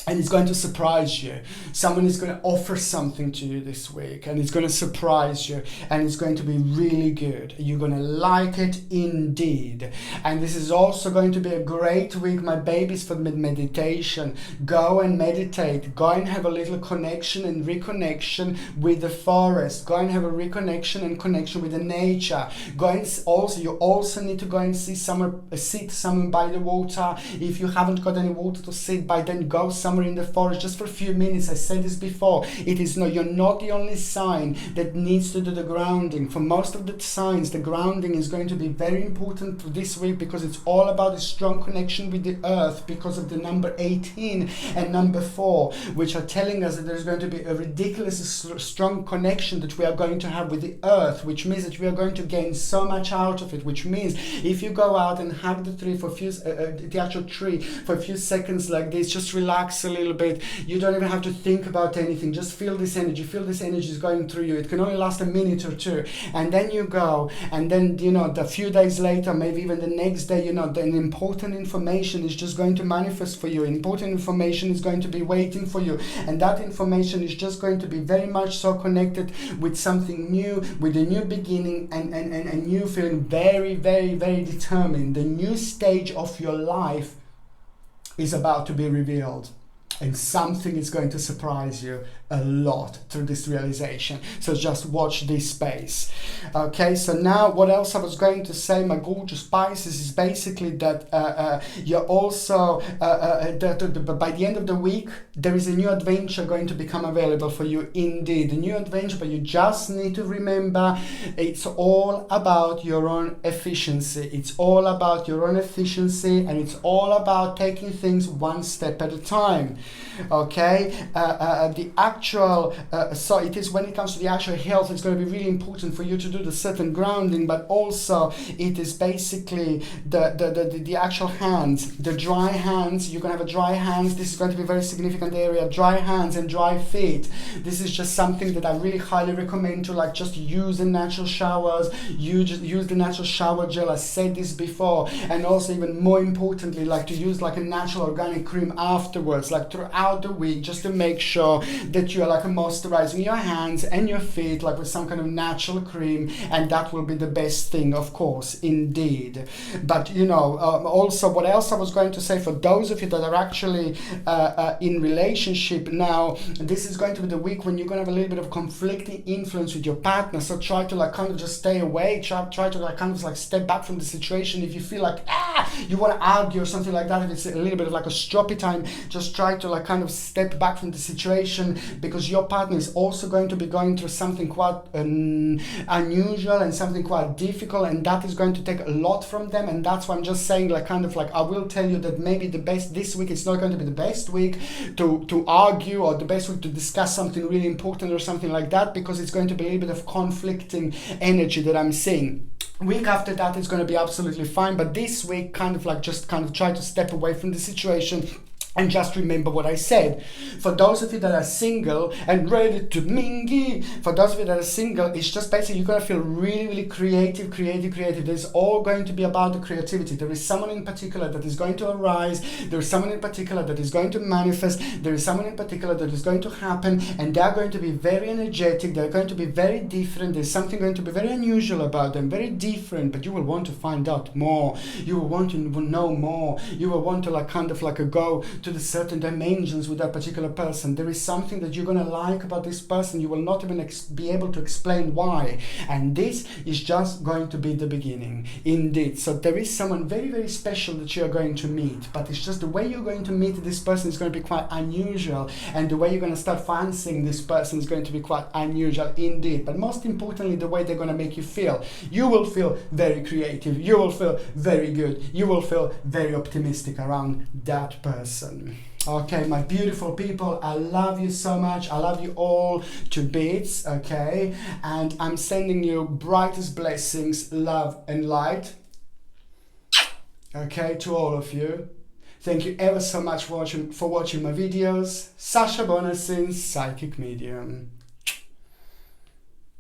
and it's going to surprise you. Someone is going to offer something to you this week, and it's going to surprise you, and it's going to be really good. You're going to like it indeed. And this is also going to be a great week, my babies, for meditation. Go and meditate. Go and have a little connection and reconnection with the forest. Go and have a reconnection and connection with the nature. You also need to go and sit somewhere by the water. If you haven't got any water to sit by, then go somewhere somewhere in the forest just for a few minutes. I said this before. It is not, you're not the only sign that needs to do the grounding. For most of the signs, the grounding is going to be very important for this week, because it's all about a strong connection with the earth, because of the number 18 and number 4, which are telling us that there's going to be a ridiculously strong connection that we are going to have with the earth, which means that we are going to gain so much out of it, which means if you go out and hug the tree for a few the actual tree for a few seconds like this, just relax a little bit. You don't even have to think about anything. Just feel this energy. Feel this energy is going through you. It can only last a minute or two, and then you go, and then the few days later, maybe even the next day, then important information is just going to manifest for you. Important information is going to be waiting for you, and that information is just going to be very much so connected with something new, with a new beginning, and you feeling very, very, very determined. The new stage of your life is about to be revealed, and something is going to surprise you a lot through this realization. So just watch this space. Okay, so now what else I was going to say, my gorgeous Pisces, is basically that you're also by the end of the week there is a new adventure going to become available for you. Indeed, a new adventure, but you just need to remember it's all about your own efficiency. It's all about your own efficiency, and it's all about taking things one step at a time. Okay, the actual so it is, when it comes to the actual health, it's going to be really important for you to do the certain grounding, but also it is basically the actual hands, the dry hands. You're going to have a dry hands. This is going to be a very significant area. Dry hands and dry feet. This is just something that I really highly recommend to just use the natural showers. You just use the natural shower gel. I said this before, and also even more importantly, to use a natural organic cream afterwards, throughout the week, just to make sure that you are moisturizing your hands and your feet with some kind of natural cream, and that will be the best thing, of course, indeed. But also, what else I was going to say, for those of you that are actually in relationship now, this is going to be the week when you're going to have a little bit of conflicting influence with your partner. So try to kind of just stay away. Try to kind of step back from the situation. If you feel you want to argue or something like that, if it's a little bit of a stroppy time, just try to kind of step back from the situation, because your partner is also going to be going through something quite unusual and something quite difficult, and that is going to take a lot from them. And that's why I'm just saying I will tell you that maybe this week is not going to be the best week to argue, or the best week to discuss something really important or something like that, because it's going to be a little bit of conflicting energy that I'm seeing. Week after that is going to be absolutely fine, but this week just try to step away from the situation. And just remember what I said. For those of you that are single and ready to mingle, for those of you that are single, it's just basically you're going to feel really, really creative. There's all going to be about the creativity. There is someone in particular that is going to arise. There is someone in particular that is going to manifest. There is someone in particular that is going to happen, and they're going to be very energetic. They're going to be very different. There's something going to be very unusual about them, very different, but you will want to find out more. You will want to know more. You will want to go to the certain dimensions with that particular person. There is something that you're going to like about this person. You will not even be able to explain why, and this is just going to be the beginning. Indeed, so there is someone very, very special that you're going to meet, but it's just the way you're going to meet this person is going to be quite unusual, and the way you're going to start fancying this person is going to be quite unusual indeed. But most importantly, the way they're going to make you feel. You will feel very creative. You will feel very good. You will feel very optimistic around that person. Okay, my beautiful people, I love you so much. I love you all to bits, okay? And I'm sending you brightest blessings, love and light, okay, to all of you. Thank you ever so much for watching my videos. Sasha Bonasin, Psychic Medium.